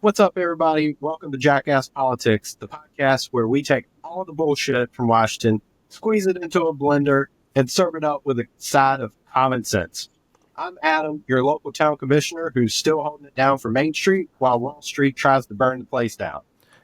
What's up, everybody? Welcome to Jackass Politics, the podcast where we take all the bullshit from Washington, squeeze it into a blender, and serve it up with a side of common sense. I'm Adam, your local town commissioner who's still holding it down for Main Street while Wall Street tries to burn the place down.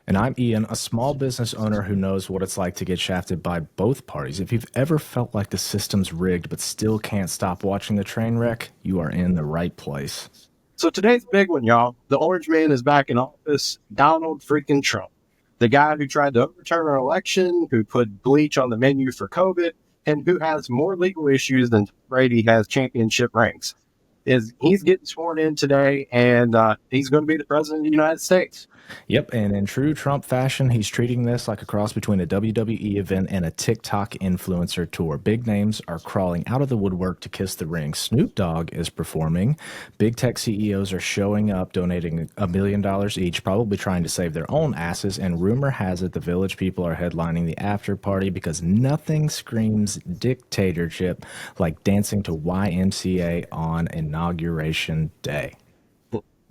And I'm Ian, a small business owner who knows what it's like to get shafted by both parties. If you've ever felt like the system's rigged but still can't stop watching the train wreck, you are in the right place. So today's big one, y'all. The orange man is back in office, Donald freaking Trump. The guy who tried to overturn our election, who put bleach on the menu for COVID, and who has more legal issues than Brady has championship rings. He's getting sworn in today, and he's going to be the president of the United States. Yep, and in true Trump fashion, he's treating this like a cross between a WWE event and a TikTok influencer tour. Big names are crawling out of the woodwork to kiss the ring. Snoop Dogg is performing. Big tech CEOs are showing up, donating $1 million each, probably trying to save their own asses. And rumor has it the Village people are headlining the after party because nothing screams dictatorship like dancing to YMCA on Inauguration Day.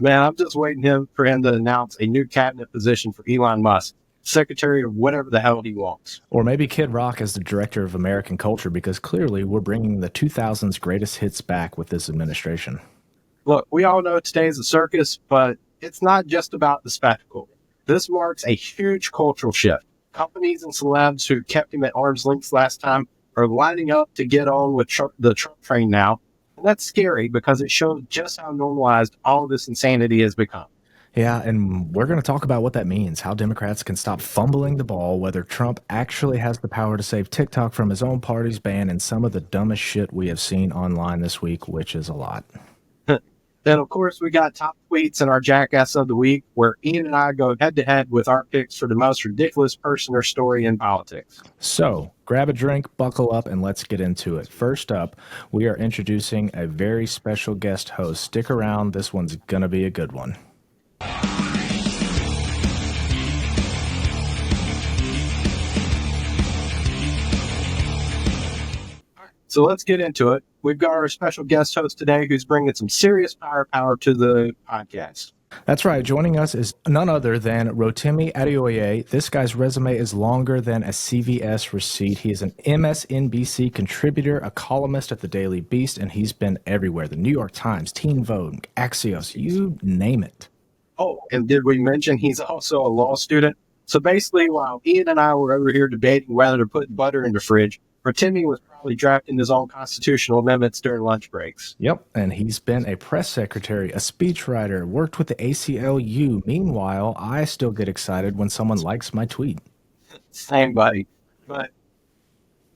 Man, I'm just waiting for him to announce a new cabinet position for Elon Musk, secretary of whatever the hell he wants. Or maybe Kid Rock as the director of American culture, because clearly we're bringing the 2000s greatest hits back with this administration. Look, we all know today's a circus, but it's not just about the spectacle. This marks a huge cultural shift. Companies and celebs who kept him at arm's length last time are lining up to get on with the Trump train now. And that's scary because it shows just how normalized all this insanity has become. Yeah, and we're going to talk about what that means, how Democrats can stop fumbling the ball, whether Trump actually has the power to save TikTok from his own party's ban, and some of the dumbest shit we have seen online this week, which is a lot. Then, of course, we got top tweets in our Jackass of the Week, where Ian and I go head-to-head with our picks for the most ridiculous person or story in politics. So, grab a drink, buckle up, and let's get into it. First up, we are introducing a very special guest host. Stick around. This one's going to be a good one. So let's get into it. We've got our special guest host today who's bringing some serious firepower to the podcast. That's right. Joining us is none other than Rotimi Adeoye. This guy's resume is longer than a CVS receipt. He is an MSNBC contributor, a columnist at the Daily Beast, and he's been everywhere. The New York Times, Teen Vogue, Axios, you name it. Oh, and did we mention he's also a law student? So basically, while Ian and I were over here debating whether to put butter in the fridge, Rotimi was probably drafting his own constitutional amendments during lunch breaks. Yep, and he's been a press secretary, a speechwriter, worked with the ACLU. Meanwhile, I still get excited when someone likes my tweet. Same, buddy. But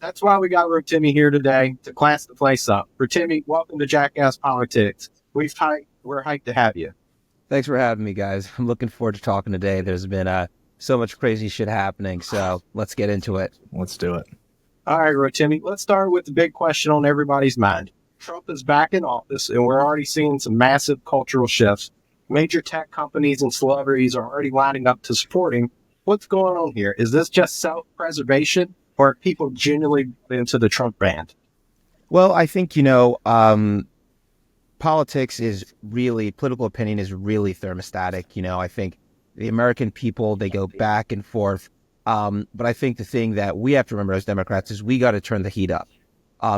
that's why we got Rotimi here today, to class the place up. Rotimi, welcome to Jackass Politics. We're hyped to have you. Thanks for having me, guys. I'm looking forward to talking today. There's been so much crazy shit happening, so let's get into it. Let's do it. All right, Rotimi, let's start with the big question on everybody's mind. Trump is back in office, and we're already seeing some massive cultural shifts. Major tech companies and celebrities are already lining up to support him. What's going on here? Is this just self-preservation, or are people genuinely into the Trump band? Well, I think, political opinion is really thermostatic. I think the American people, they go back and forth. But I think the thing that we have to remember as Democrats is we got to turn the heat up.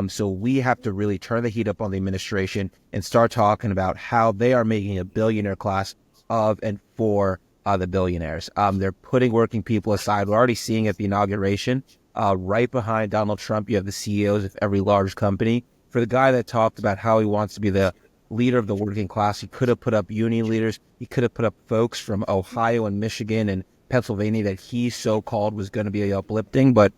So we have to really turn the heat up on the administration and start talking about how they are making a billionaire class of and for the billionaires. They're putting working people aside. We're already seeing at the inauguration, right behind Donald Trump, you have the CEOs of every large company. For the guy that talked about how he wants to be the leader of the working class, he could have put up union leaders. He could have put up folks from Ohio and Michigan and Pennsylvania that he so-called was going to be uplifting, but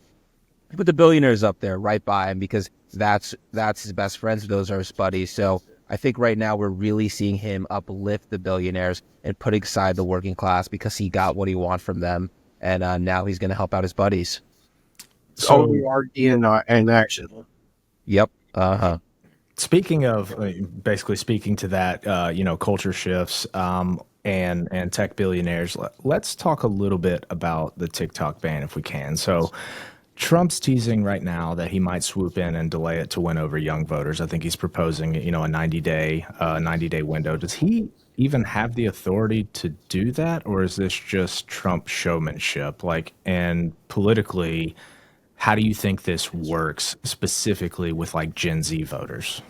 he put the billionaires up there right by him because that's his best friends. Those are his buddies. So I think right now we're really seeing him uplift the billionaires and putting aside the working class because he got what he wanted from them, and now he's going to help out his buddies. So we are in action. Yep. Speaking of, basically speaking to that, culture shifts, and tech billionaires, let's talk a little bit about the TikTok ban if we can. So Trump's teasing right now that he might swoop in and delay it to win over young voters. I think he's proposing, a 90-day window. Does he even have the authority to do that, or is this just Trump showmanship? Like, and politically, how do you think this works specifically with like Gen Z voters?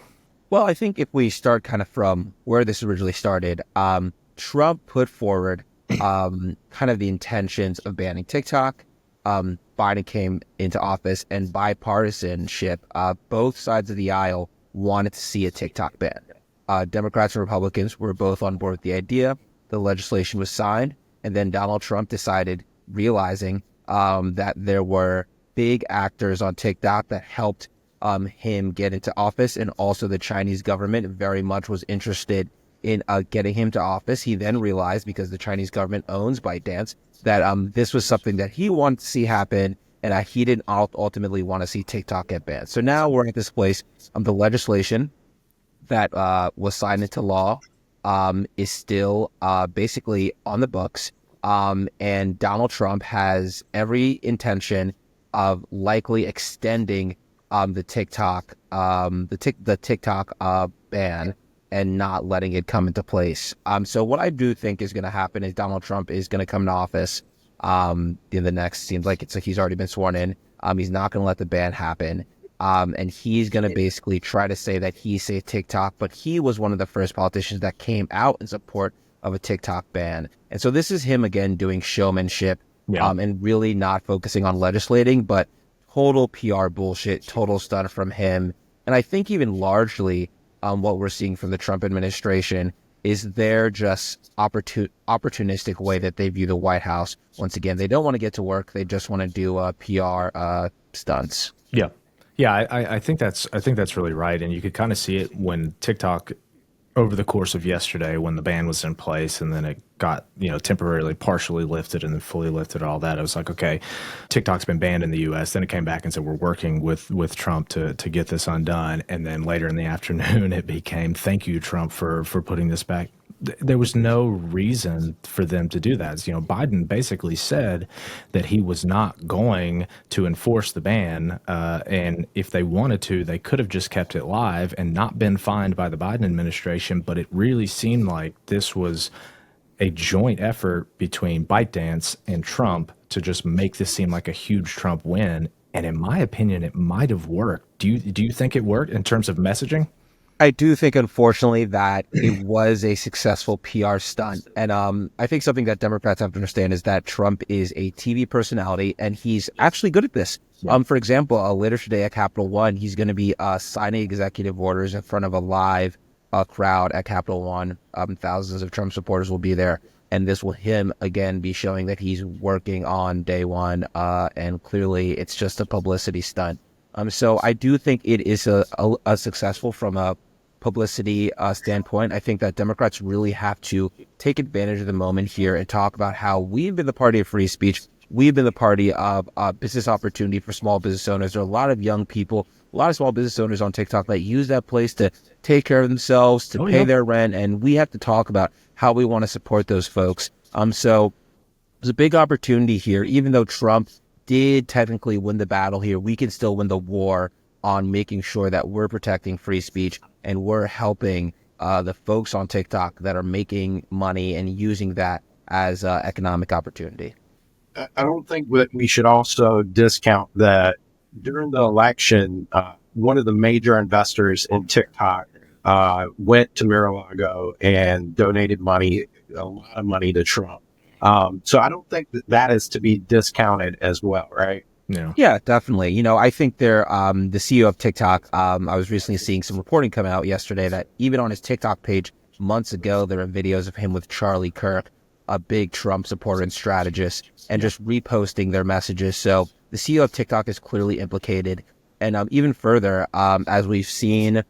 Well, I think if we start kind of from where this originally started, Trump put forward kind of the intentions of banning TikTok. Biden came into office, and bipartisanship, both sides of the aisle wanted to see a TikTok ban. Democrats and Republicans were both on board with the idea. The legislation was signed, and then Donald Trump decided, realizing that there were big actors on TikTok that helped him get into office, and also the Chinese government very much was interested in getting him to office. He then realized, because the Chinese government owns ByteDance, that this was something that he wanted to see happen, and he didn't ultimately want to see TikTok get banned. So now we're at this place. The legislation that was signed into law is still basically on the books, and Donald Trump has every intention of likely extending the TikTok ban and not letting it come into place. So what I do think is going to happen is Donald Trump is going to come to office in the next, seems like he's already been sworn in. He's not going to let the ban happen. And he's going to basically try to say that he saved TikTok, but he was one of the first politicians that came out in support of a TikTok ban. And so this is him again doing showmanship, and really not focusing on legislating, but total PR bullshit, total stunt from him. And I think even largely what we're seeing from the Trump administration is their just opportunistic way that they view the White House. Once again, they don't want to get to work. They just want to do PR stunts. Yeah. Yeah, I think that's really right. And you could kind of see it when TikTok, over the course of yesterday, when the ban was in place and then it got, temporarily partially lifted and then fully lifted, all that. It was like, okay, TikTok's been banned in the US. Then it came back and said, we're working with Trump to get this undone. And then later in the afternoon, it became, thank you, Trump, for putting this back. There was no reason for them to do that. Biden basically said that he was not going to enforce the ban, and if they wanted to, they could have just kept it live and not been fined by the Biden administration. But it really seemed like this was a joint effort between ByteDance and Trump to just make this seem like a huge Trump win. And in my opinion, it might have worked. Do you think it worked in terms of messaging? I do think, unfortunately, that it was a successful PR stunt. And I think something that Democrats have to understand is that Trump is a TV personality, and he's actually good at this. Yeah. For example, later today at Capital One, he's going to be signing executive orders in front of a live crowd at Capital One. Thousands of Trump supporters will be there. And this will him, again, be showing that he's working on day one. And clearly, it's just a publicity stunt. So I do think it is a successful from a publicity standpoint. I think that Democrats really have to take advantage of the moment here and talk about how we've been the party of free speech. We've been the party of business opportunity for small business owners. There are a lot of young people, a lot of small business owners on TikTok that use that place to take care of themselves, to pay their rent. And we have to talk about how we want to support those folks. So there's a big opportunity here. Even though Trump did technically win the battle here, we can still win the war on making sure that we're protecting free speech and we're helping the folks on TikTok that are making money and using that as economic opportunity. I don't think that we should also discount that during the election, one of the major investors in TikTok went to Mar-a-Lago and donated money, a lot of money to Trump. So I don't think that is to be discounted as well, right? Yeah, definitely. I think they're the CEO of TikTok. I was recently seeing some reporting come out yesterday that even on his TikTok page months ago, there are videos of him with Charlie Kirk, a big Trump supporter and strategist, and just reposting their messages. So the CEO of TikTok is clearly implicated. And even further, as we've seen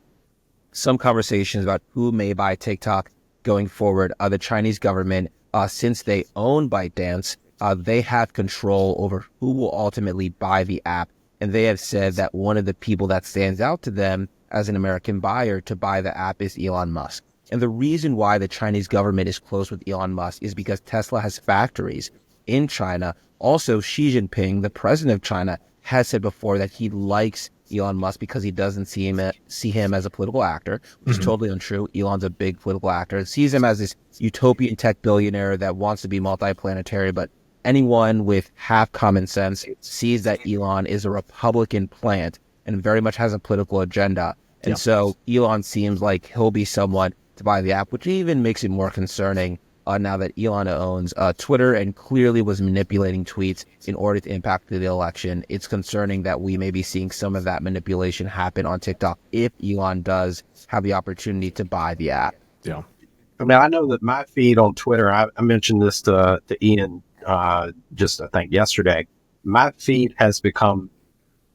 some conversations about who may buy TikTok going forward, the Chinese government, since they own ByteDance, they have control over who will ultimately buy the app. And they have said that one of the people that stands out to them as an American buyer to buy the app is Elon Musk. And the reason why the Chinese government is close with Elon Musk is because Tesla has factories in China. Also, Xi Jinping, the president of China, has said before that he likes Elon Musk because he doesn't see him as a political actor, which is totally untrue. Elon's a big political actor. It sees him as this utopian tech billionaire that wants to be multiplanetary, but anyone with half common sense sees that Elon is a Republican plant and very much has a political agenda. And so Elon seems like he'll be someone to buy the app, which even makes it more concerning now that Elon owns Twitter and clearly was manipulating tweets in order to impact the election. It's concerning that we may be seeing some of that manipulation happen on TikTok if Elon does have the opportunity to buy the app. Yeah. I mean, I know that my feed on Twitter, I mentioned this to Ian just, I think, yesterday. My feed has become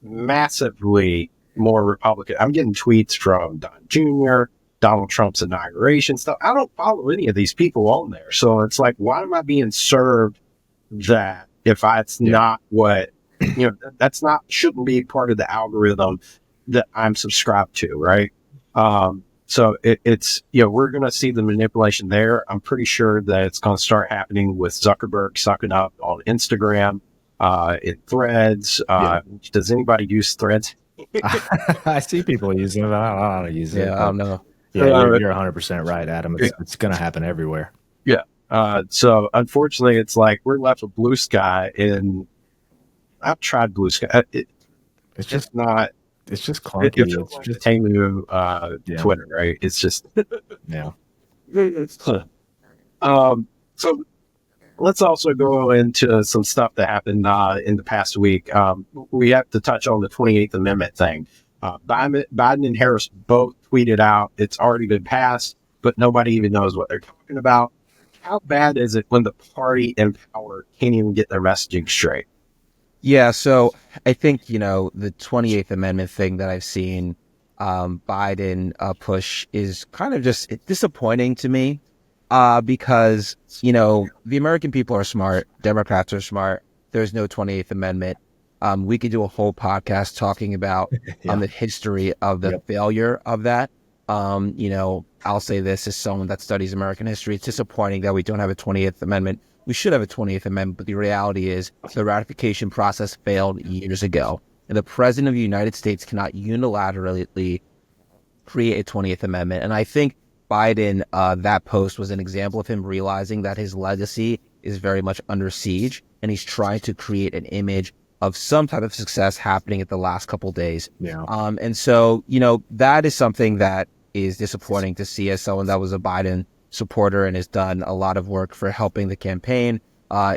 massively more Republican. I'm getting tweets from Don Jr., Donald Trump's inauguration stuff. I don't follow any of these people on there. So it's like, why am I being served that if it's not what, shouldn't be part of the algorithm that I'm subscribed to, right? So it's, we're going to see the manipulation there. I'm pretty sure that it's going to start happening with Zuckerberg sucking up on Instagram, in Threads. Does anybody use Threads? I see people using it. I don't use it. Yeah, I don't know. Yeah, you're 100% right, Adam. It's going to happen everywhere. Yeah. So unfortunately, it's like we're left with Blue Sky, and I've tried Blue Sky. It's just not. It's just clunky. It's just Temu, Twitter, right? It's just So let's also go into some stuff that happened in the past week. We have to touch on the 28th Amendment thing. Biden and Harris both tweeted out it's already been passed, but nobody even knows what they're talking about. How bad is it when the party in power can't even get their messaging straight? Yeah, so I think, the 28th Amendment thing that I've seen Biden push is kind of just disappointing to me because, the American people are smart. Democrats are smart. There's no 28th Amendment. We could do a whole podcast talking about the history of the failure of that. I'll say this as someone that studies American history. It's disappointing that we don't have a 28th Amendment. We should have a 28th Amendment, but the reality is the ratification process failed years ago. And the President of the United States cannot unilaterally create a 20th Amendment. And I think Biden, that post was an example of him realizing that his legacy is very much under siege, and he's trying to create an image of some type of success happening at the last couple of days. Yeah. And so, that is something that is disappointing to see as someone that was a Biden supporter and has done a lot of work for helping the campaign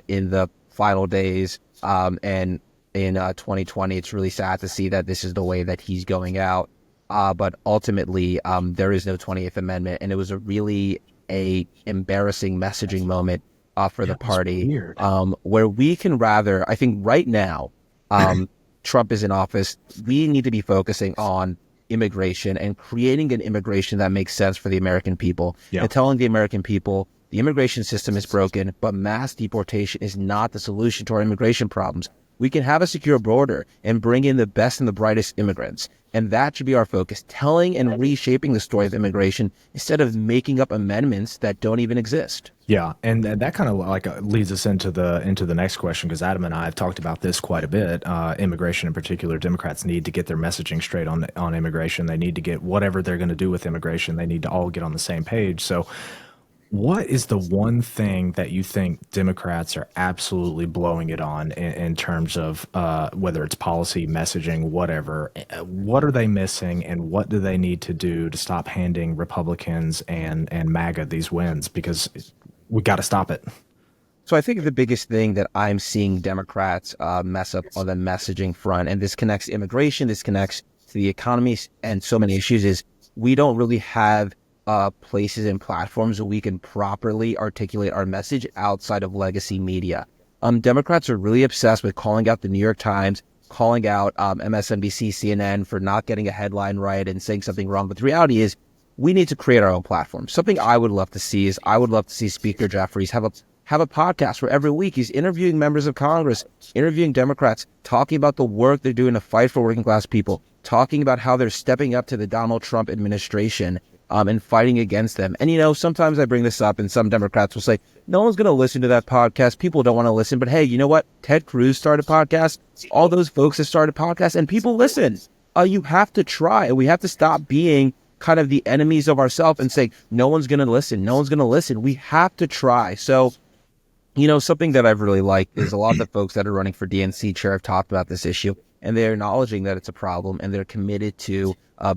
in the final days. And in 2020, it's really sad to see that this is the way that he's going out. But ultimately, there is no 20th Amendment. And it was a really embarrassing messaging moment for the party, where we can rather, I think right now, Trump is in office. We need to be focusing on immigration and creating an immigration that makes sense for the American people, and telling the American people the immigration system is broken, but mass deportation is not the solution to our immigration problems. We can have a secure border and bring in the best and the brightest immigrants. And that should be our focus, telling and reshaping the story of immigration instead of making up amendments that don't even exist. Yeah, and that kind of leads us into the next question, because Adam and I have talked about this quite a bit. Immigration in particular, Democrats need to get their messaging straight on immigration. They need to get whatever they're going to do with immigration. They need to all get on the same page. So what is the one thing that you think Democrats are absolutely blowing it on in terms of whether it's policy, messaging, whatever? What are they missing, and what do they need to do to stop handing Republicans and MAGA these wins? Because we got to stop it. So I think the biggest thing that I'm seeing Democrats mess up on the messaging front, and this connects to immigration, this connects to the economy and so many issues, is we don't really have places and platforms where we can properly articulate our message outside of legacy media. Democrats are really obsessed with calling out the New York Times, calling out MSNBC, CNN for not getting a headline right and saying something wrong. But the reality is we need to create our own platform. Something I would love to see is I would love to see Speaker Jeffries have a podcast where every week he's interviewing members of Congress, interviewing Democrats, talking about the work they're doing to fight for working class people, talking about how they're stepping up to the Donald Trump administration and fighting against them. And, sometimes I bring this up and some Democrats will say, no one's going to listen to that podcast. People don't want to listen. But hey, you know what? Ted Cruz started a podcast. All those folks have started podcasts and people listen. You have to try, and we have to stop being kind of the enemies of ourselves and say, no one's going to listen. No one's going to listen. We have to try. So, something that I've really liked is a lot of the folks that are running for DNC chair have talked about this issue, and they're acknowledging that it's a problem, and they're committed to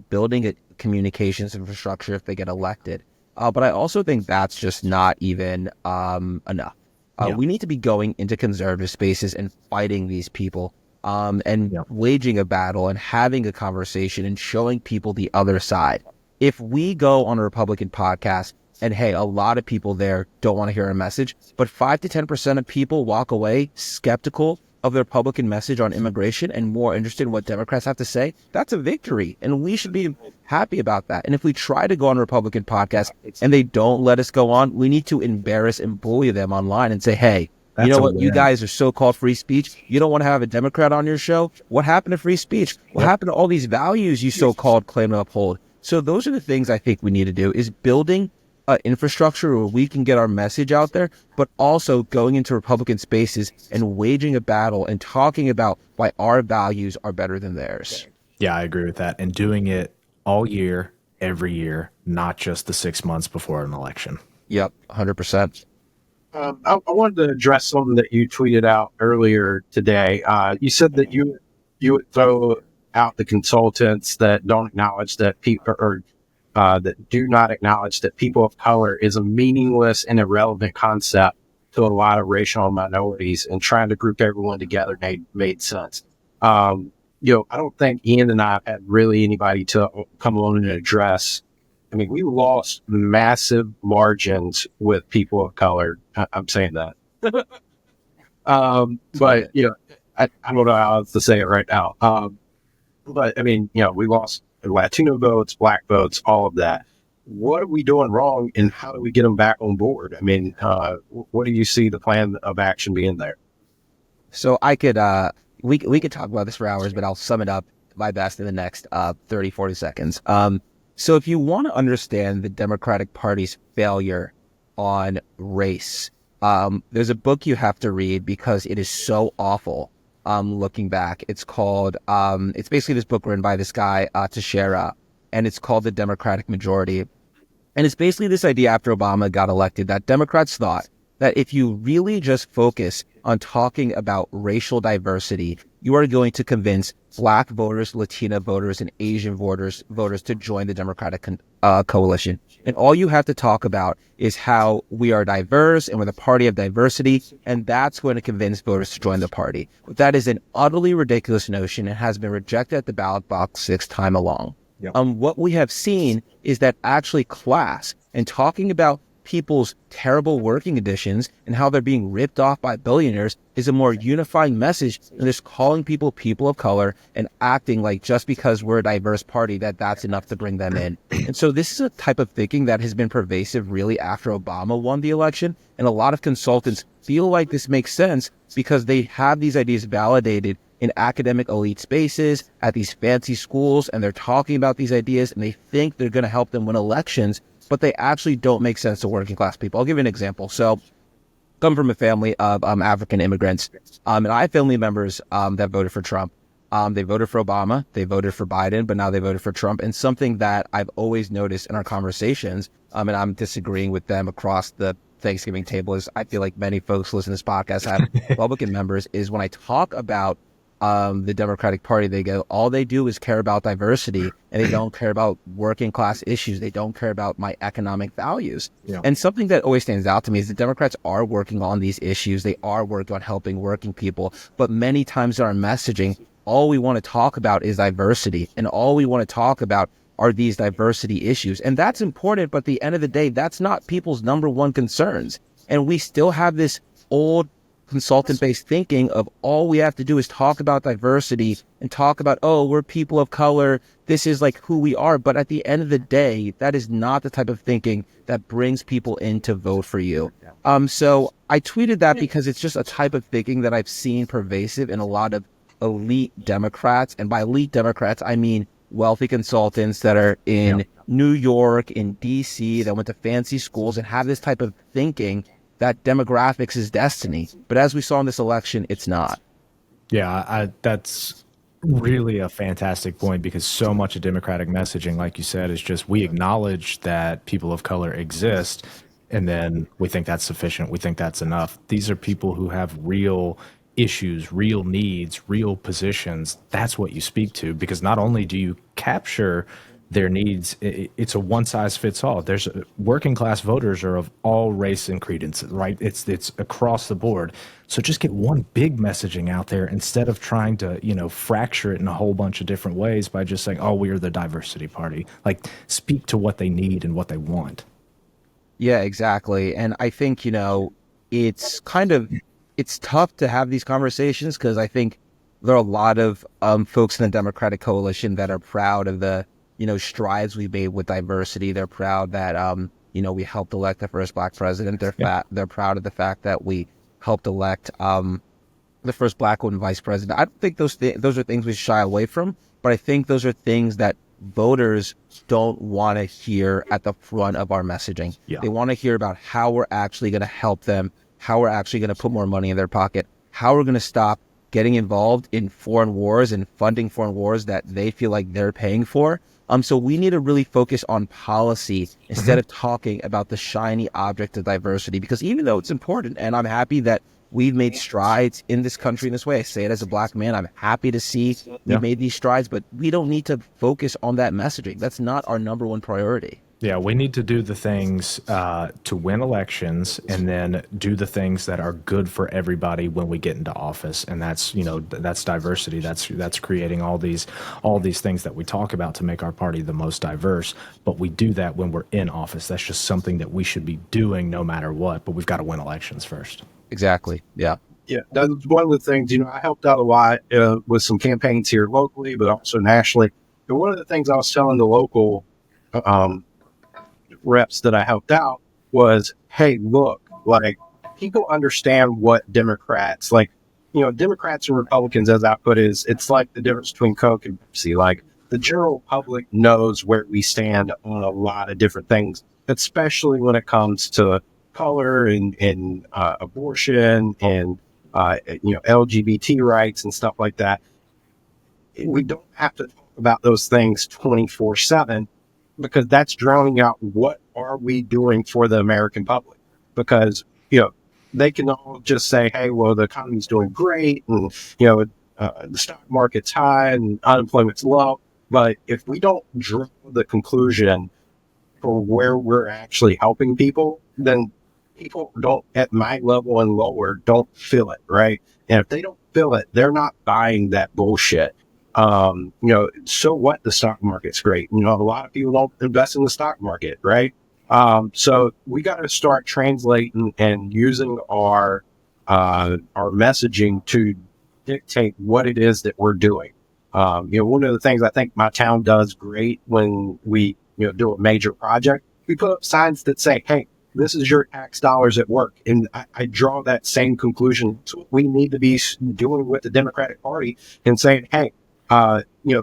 building a communications infrastructure if they get elected. But I also think that's just not even enough. We need to be going into conservative spaces and fighting these people and waging a battle and having a conversation and showing people the other side. If we go on a Republican podcast and, hey, a lot of people there don't want to hear our message, but 5 to 10% of people walk away skeptical of the Republican message on immigration and more interested in what Democrats have to say, that's a victory. And we should be happy about that. And if we try to go on a Republican podcast and they don't let us go on, we need to embarrass and bully them online and say, hey, you know what? You guys are so-called free speech. You don't want to have a Democrat on your show? What happened to free speech? What happened to all these values you so-called claim to uphold? So those are the things I think we need to do, is building infrastructure where we can get our message out there, but also going into Republican spaces and waging a battle and talking about why our values are better than theirs. Yeah, I agree with that. And doing it all year, every year, not just the 6 months before an election. Yep, 100%. I wanted to address something that you tweeted out earlier today. You said that you would throw out the consultants that don't acknowledge that people that do not acknowledge that people of color is a meaningless and irrelevant concept to a lot of racial minorities, and trying to group everyone together made sense. I don't think Ian and I had really anybody to come along and address. I mean, we lost massive margins with people of color. I'm saying that. But, I don't know how else to say it right now. But, I mean, we lost Latino votes, Black votes, all of that. What are we doing wrong, and how do we get them back on board? I mean, what do you see the plan of action being there? So I could, we could talk about this for hours, but I'll sum it up my best in the next 30, 40 seconds. So if you want to understand the Democratic Party's failure on race, there's a book you have to read because it is so awful. Looking back, it's called, it's basically this book written by this guy, Teixeira, and it's called The Democratic Majority. And it's basically this idea after Obama got elected that Democrats thought that if you really just focus on talking about racial diversity, you are going to convince Black voters, Latina voters, and Asian voters to join the Democratic coalition. And all you have to talk about is how we are diverse and we're the party of diversity, and that's going to convince voters to join the party. But that is an utterly ridiculous notion and has been rejected at the ballot box 6 times along. Yep. What we have seen is that actually class and talking about people's terrible working conditions and how they're being ripped off by billionaires is a more unifying message than just calling people of color and acting like just because we're a diverse party that's enough to bring them in. And so this is a type of thinking that has been pervasive really after Obama won the election. And a lot of consultants feel like this makes sense because they have these ideas validated in academic elite spaces at these fancy schools, and they're talking about these ideas and they think they're going to help them win elections, but they actually don't make sense to working class people. I'll give you an example. So come from a family of African immigrants, and I have family members that voted for Trump. They voted for Obama, they voted for Biden, but now they voted for Trump. And something that I've always noticed in our conversations, and I'm disagreeing with them across the Thanksgiving table, is I feel like many folks listening to this podcast have Republican members, is when I talk about the Democratic Party, all they do is care about diversity, and they don't care about working class issues. They don't care about my economic values. Yeah. And something that always stands out to me is the Democrats are working on these issues. They are working on helping working people. But many times in our messaging, all we want to talk about is diversity, and all we want to talk about are these diversity issues. And that's important, but at the end of the day, that's not people's number one concerns. And we still have this old consultant-based thinking of all we have to do is talk about diversity and talk about, oh, we're people of color, this is like who we are. But at the end of the day, that is not the type of thinking that brings people in to vote for you. So I tweeted that because it's just a type of thinking that I've seen pervasive in a lot of elite Democrats. And by elite Democrats, I mean wealthy consultants that are in New York, in DC, that went to fancy schools and have this type of thinking that demographics is destiny. But as we saw in this election, it's not. Yeah, that's Really a fantastic point, because so much of Democratic messaging, like you said, is just we acknowledge that people of color exist, and then we think that's sufficient. We think that's enough. These are people who have real issues, real needs, real positions. That's what you speak to, because not only do you capture their needs, it's a one size fits all. There's working class voters are of all race and credences, right? It's across the board. So just get one big messaging out there instead of trying to, fracture it in a whole bunch of different ways by just saying, oh, we're the diversity party. Like, speak to what they need and what they want. Yeah, exactly. And I think, it's it's tough to have these conversations because I think there are a lot of folks in the Democratic coalition that are proud of the, strides we made with diversity. They're proud that, we helped elect the first Black president. They're proud of the fact that we helped elect the first Black woman vice president. I don't think those are things we should shy away from, but I think those are things that voters don't want to hear at the front of our messaging. Yeah. They want to hear about how we're actually going to help them, how we're actually going to put more money in their pocket, how we're going to stop getting involved in foreign wars and funding foreign wars that they feel like they're paying for. So we need to really focus on policy instead of talking about the shiny object of diversity, because even though it's important, and I'm happy that we've made strides in this country in this way. I say it as a Black man. I'm happy to see we've made these strides, but we don't need to focus on that messaging. That's not our number one priority. Yeah, we need to do the things to win elections, and then do the things that are good for everybody when we get into office. And that's, that's diversity. That's creating all these things that we talk about to make our party the most diverse. But we do that when we're in office. That's just something that we should be doing no matter what. But we've got to win elections first. Exactly. Yeah. Yeah, that's one of the things, I helped out a lot with some campaigns here locally, but also nationally. And one of the things I was telling the local reps that I helped out was, hey, look, like, people understand what Democrats, like, Democrats and Republicans, as I put it, it's like the difference between Coke and Pepsi. Like, the general public knows where we stand on a lot of different things, especially when it comes to color and abortion and LGBT rights and stuff like that. We don't have to talk about those things 24/7, because that's drowning out what are we doing for the American public. Because they can all just say, hey, well, the economy's doing great, and the stock market's high and unemployment's low. But if we don't draw the conclusion for where we're actually helping people, then people don't, at my level and lower, don't feel it, right? And if they don't feel it, they're not buying that bullshit. So what, the stock market's great. A lot of people don't invest in the stock market, right? So we got to start translating and using our messaging to dictate what it is that we're doing. One of the things I think my town does great when we do a major project, we put up signs that say, hey, this is your tax dollars at work. And I draw that same conclusion to what we need to be doing with the Democratic Party, and saying, hey,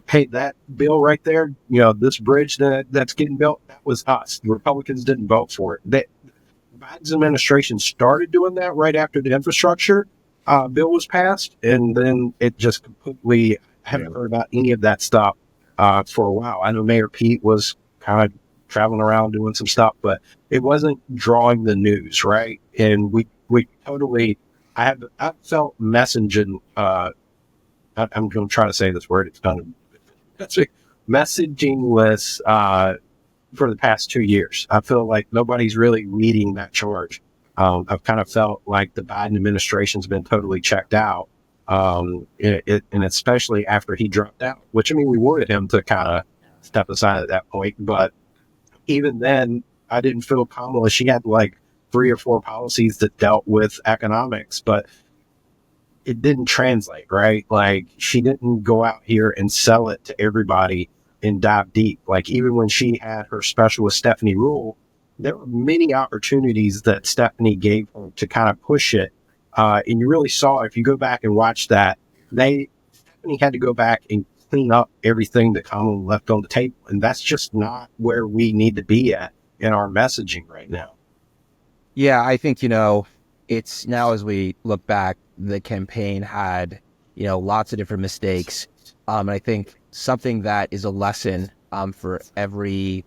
pay that bill right there, this bridge that's getting built, that was us. The Republicans didn't vote for it. Biden's administration started doing that right after the infrastructure bill was passed, and then it just completely, I haven't heard about any of that stuff for a while. I know Mayor Pete was kind of traveling around doing some stuff, but it wasn't drawing the news, right? And we totally, I felt messaging, I'm going to try to say this word, it's kind of messagingless for the past 2 years. I feel like nobody's really leading that charge. I've kind of felt like the Biden administration's been totally checked out, and especially after he dropped out, which, I mean, we wanted him to kind of step aside at that point, but even then, I didn't feel Kamala. She had like 3 or 4 policies that dealt with economics, but it didn't translate, right? Like, she didn't go out here and sell it to everybody and dive deep. Like, even when she had her special with Stephanie Rule, there were many opportunities that Stephanie gave her to kind of push it. And you really saw, if you go back and watch that, Stephanie had to go back and clean up everything that Kamala left on the table. And that's just not where we need to be at in our messaging right now. Yeah, I think, it's now, as we look back, the campaign had, lots of different mistakes. And I think something that is a lesson for every,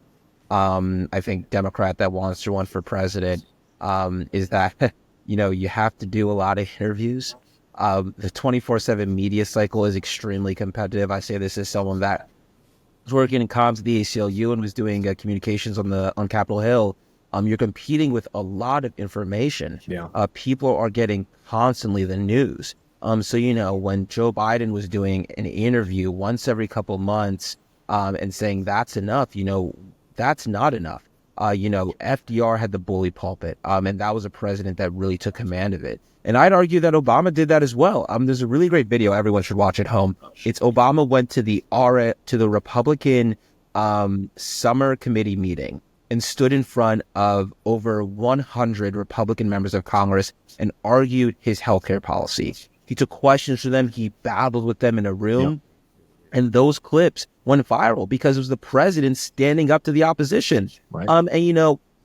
I think, Democrat that wants to run for president is that, you have to do a lot of interviews. The 24/7 media cycle is extremely competitive. I say this as someone that was working in comms at the ACLU and was doing communications on Capitol Hill. You're competing with a lot of information. Yeah. People are getting constantly the news. So, when Joe Biden was doing an interview once every couple months and saying that's enough, that's not enough. FDR had the bully pulpit, and that was a president that really took command of it. And I'd argue that Obama did that as well. There's a really great video everyone should watch at home. It's Obama went to the Republican summer committee meeting and stood in front of over 100 Republican members of Congress and argued his healthcare policy. He took questions from them. He battled with them in a room. Yep. And those clips went viral because it was the president standing up to the opposition. Right.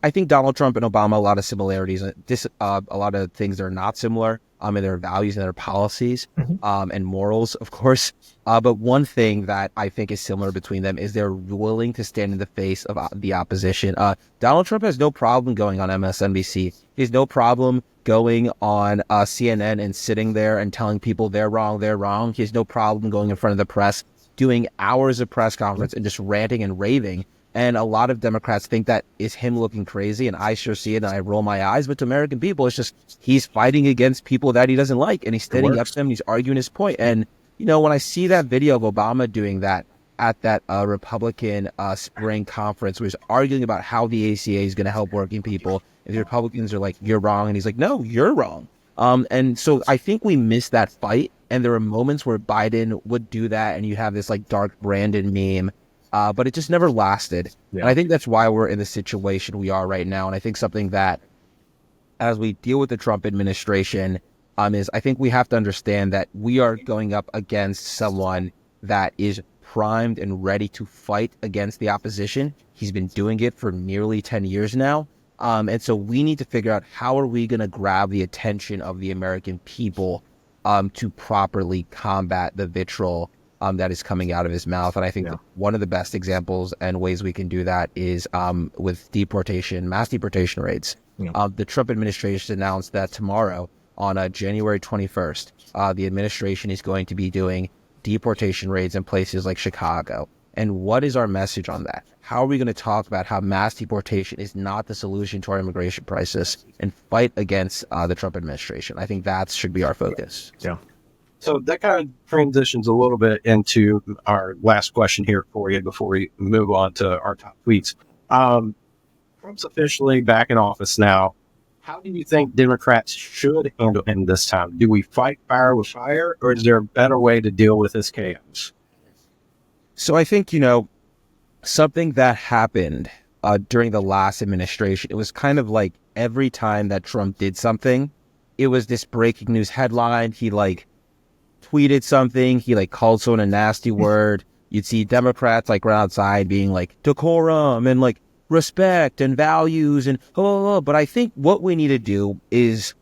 I think Donald Trump and Obama, a lot of similarities, a lot of things that are not similar in their values and their policies and morals, of course. But one thing that I think is similar between them is they're willing to stand in the face of the opposition. Donald Trump has no problem going on MSNBC. He has no problem going on CNN and sitting there and telling people they're wrong. He has no problem going in front of the press, doing hours of press conference and just ranting and raving. And a lot of Democrats think that is him looking crazy, and I sure see it, and I roll my eyes. But to American people, it's just he's fighting against people that he doesn't like, and he's standing up to them, and he's arguing his point. And, when I see that video of Obama doing that at that Republican spring conference where he's arguing about how the ACA is going to help working people, and the Republicans are like, you're wrong, and he's like, no, you're wrong. And so I think we missed that fight, and there were moments where Biden would do that, and you have this like dark Brandon meme. But it just never lasted. Yeah. And I think that's why we're in the situation we are right now. And I think something that, as we deal with the Trump administration, is I think we have to understand that we are going up against someone that is primed and ready to fight against the opposition. He's been doing it for nearly 10 years now. And so we need to figure out how are we going to grab the attention of the American people to properly combat the vitriol that is coming out of his mouth. And I think one of the best examples and ways we can do that is with mass deportation raids. Yeah. The Trump administration announced that tomorrow on January 21st, the administration is going to be doing deportation raids in places like Chicago. And what is our message on that? How are we going to talk about how mass deportation is not the solution to our immigration crisis and fight against the Trump administration? I think that should be our focus. Yeah. So that kind of transitions a little bit into our last question here for you before we move on to our top tweets. Trump's officially back in office now. How do you think Democrats should handle him this time? Do we fight fire with fire, or is there a better way to deal with this chaos? So I think, something that happened during the last administration, it was kind of like every time that Trump did something, it was this breaking news headline. He tweeted something, he called someone a nasty word. You'd see Democrats run outside being decorum and respect and values and but I think what we need to do is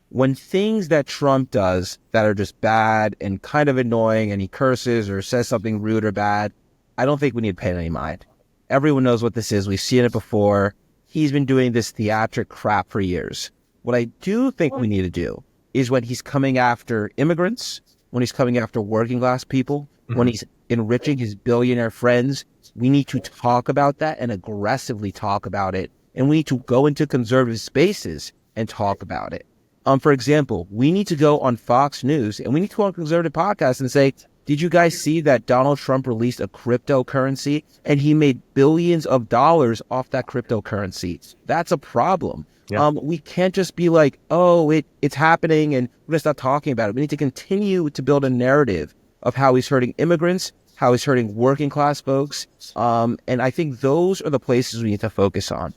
when things that Trump does that are just bad and kind of annoying and he curses or says something rude or bad, I don't think we need to pay any mind. Everyone knows what this is. We've seen it before. He's been doing this theatric crap for years. What I do think we need to do is when he's coming after immigrants, when he's coming after working class people, when he's enriching his billionaire friends, we need to talk about that and aggressively talk about it. And we need to go into conservative spaces and talk about it. For example, we need to go on Fox News and we need to go on conservative podcasts and say, did you guys see that Donald Trump released a cryptocurrency and he made billions of dollars off that cryptocurrency? That's a problem. Yeah. We can't just be it's happening and we're going to stop talking about it. We need to continue to build a narrative of how he's hurting immigrants, how he's hurting working class folks. And I think those are the places we need to focus on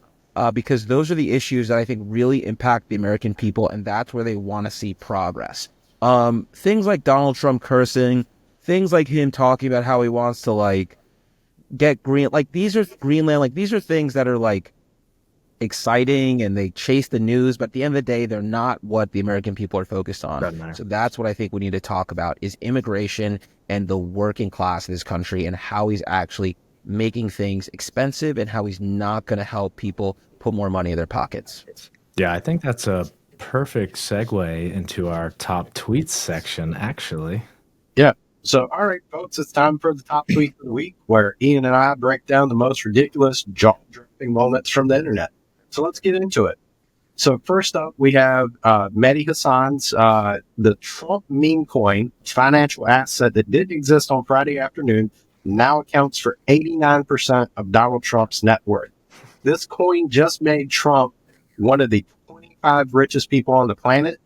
because those are the issues that I think really impact the American people. And that's where they want to see progress. Things like Donald Trump cursing, things like him talking about how he wants to get green. These are Greenland. These are things that are exciting and they chase the news, but at the end of the day, they're not what the American people are focused on. So that's what I think we need to talk about is immigration and the working class in this country and how he's actually making things expensive and how he's not going to help people put more money in their pockets. Yeah, I think that's a perfect segue into our top tweets section, actually. Yeah. So, all right, folks, it's time for the top tweet of the week, where Ian and I break down the most ridiculous, jaw-dropping moments from the internet. So let's get into it. So first up, we have Mehdi Hassan's the Trump meme coin, financial asset that didn't exist on Friday afternoon, now accounts for 89% of Donald Trump's net worth. This coin just made Trump one of the 25 richest people on the planet.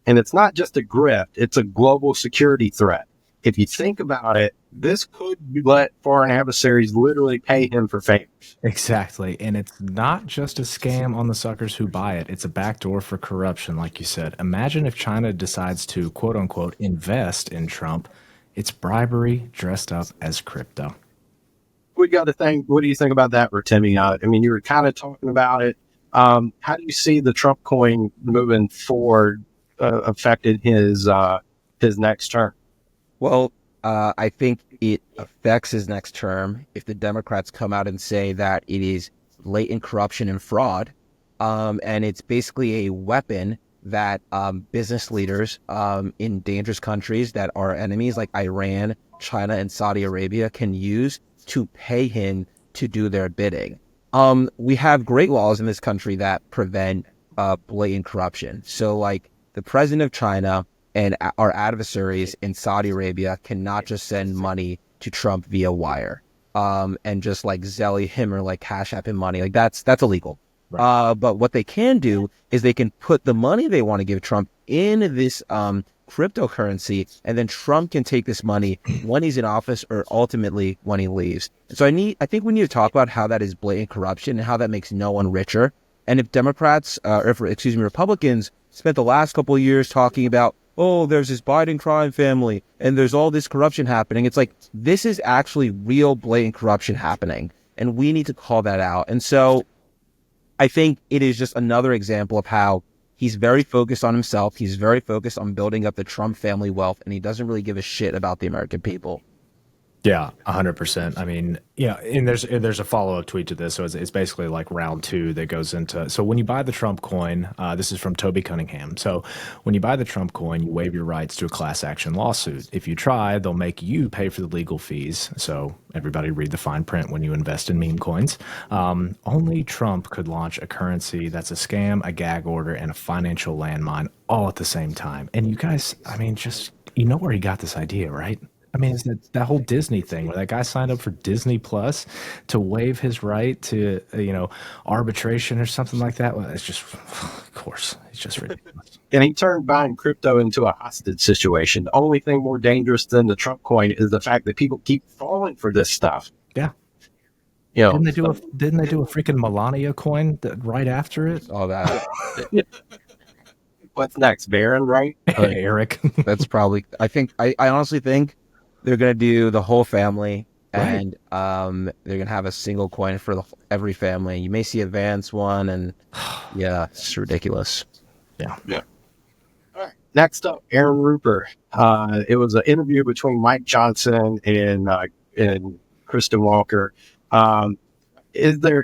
And it's not just a grift, it's a global security threat. If you think about it, this could let foreign adversaries literally pay him for favors. Exactly. And it's not just a scam on the suckers who buy it. It's a backdoor for corruption, like you said. Imagine if China decides to, quote unquote, invest in Trump. It's bribery dressed up as crypto. We got to think, what do you think about that, Rotimi? I mean, you were kind of talking about it. How do you see the Trump coin moving forward affected his next term? Well, I think it affects his next term if the Democrats come out and say that it is blatant corruption and fraud. And it's basically a weapon that business leaders in dangerous countries that are enemies like Iran, China, and Saudi Arabia can use to pay him to do their bidding. We have great laws in this country that prevent blatant corruption. So like the president of China and our adversaries in Saudi Arabia cannot just send money to Trump via wire and just like Zelly him or like Cash App him money. Like that's illegal. Right. But what they can do is they can put the money they want to give Trump in this cryptocurrency, and then Trump can take this money when he's in office or ultimately when he leaves. So I think we need to talk about how that is blatant corruption and how that makes no one richer. And if Democrats, Republicans spent the last couple of years talking about, oh, there's this Biden crime family and there's all this corruption happening. It's like, this is actually real blatant corruption happening. And we need to call that out. And so I think it is just another example of how he's very focused on himself. He's very focused on building up the Trump family wealth, and he doesn't really give a shit about the American people. Yeah, 100%. I mean, yeah, and there's a follow-up tweet to this. So it's basically like round two that goes into, so when you buy the Trump coin, this is from Toby Cunningham. So when you buy the Trump coin, you waive your rights to a class action lawsuit. If you try, they'll make you pay for the legal fees. So everybody read the fine print when you invest in meme coins. Only Trump could launch a currency that's a scam, a gag order, and a financial landmine all at the same time. And you guys, I mean, just, you know where he got this idea, right? I mean, it's that whole Disney thing where that guy signed up for Disney Plus to waive his right to, arbitration or something like that. Well, it's just, of course, it's just ridiculous. And he turned buying crypto into a hostage situation. The only thing more dangerous than the Trump coin is the fact that people keep falling for this stuff. Yeah. You know, didn't they do a freaking Melania coin right after it? All that. What's next, Barron, right? Eric. That's probably, I honestly think they're going to do the whole family, and they're going to have a single coin for every family. You may see a Vance one, and yeah, it's ridiculous. Yeah. All right. Next up, Aaron Rupert. It was an interview between Mike Johnson and Kristen Walker.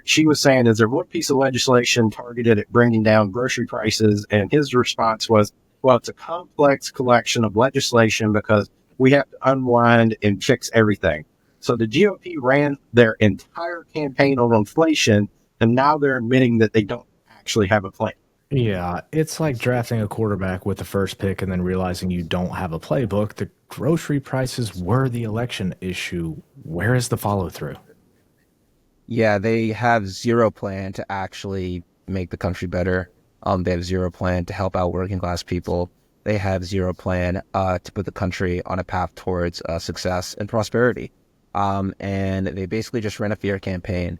She was saying, is there one piece of legislation targeted at bringing down grocery prices? And his response was, well, it's a complex collection of legislation because we have to unwind and fix everything. So the GOP ran their entire campaign on inflation, and now they're admitting that they don't actually have a plan. Yeah, it's like drafting a quarterback with the first pick and then realizing you don't have a playbook. The grocery prices were the election issue. Where is the follow-through? Yeah, they have zero plan to actually make the country better. They have zero plan to help out working class people. They have zero plan to put the country on a path towards success and prosperity. And they basically just ran a fear campaign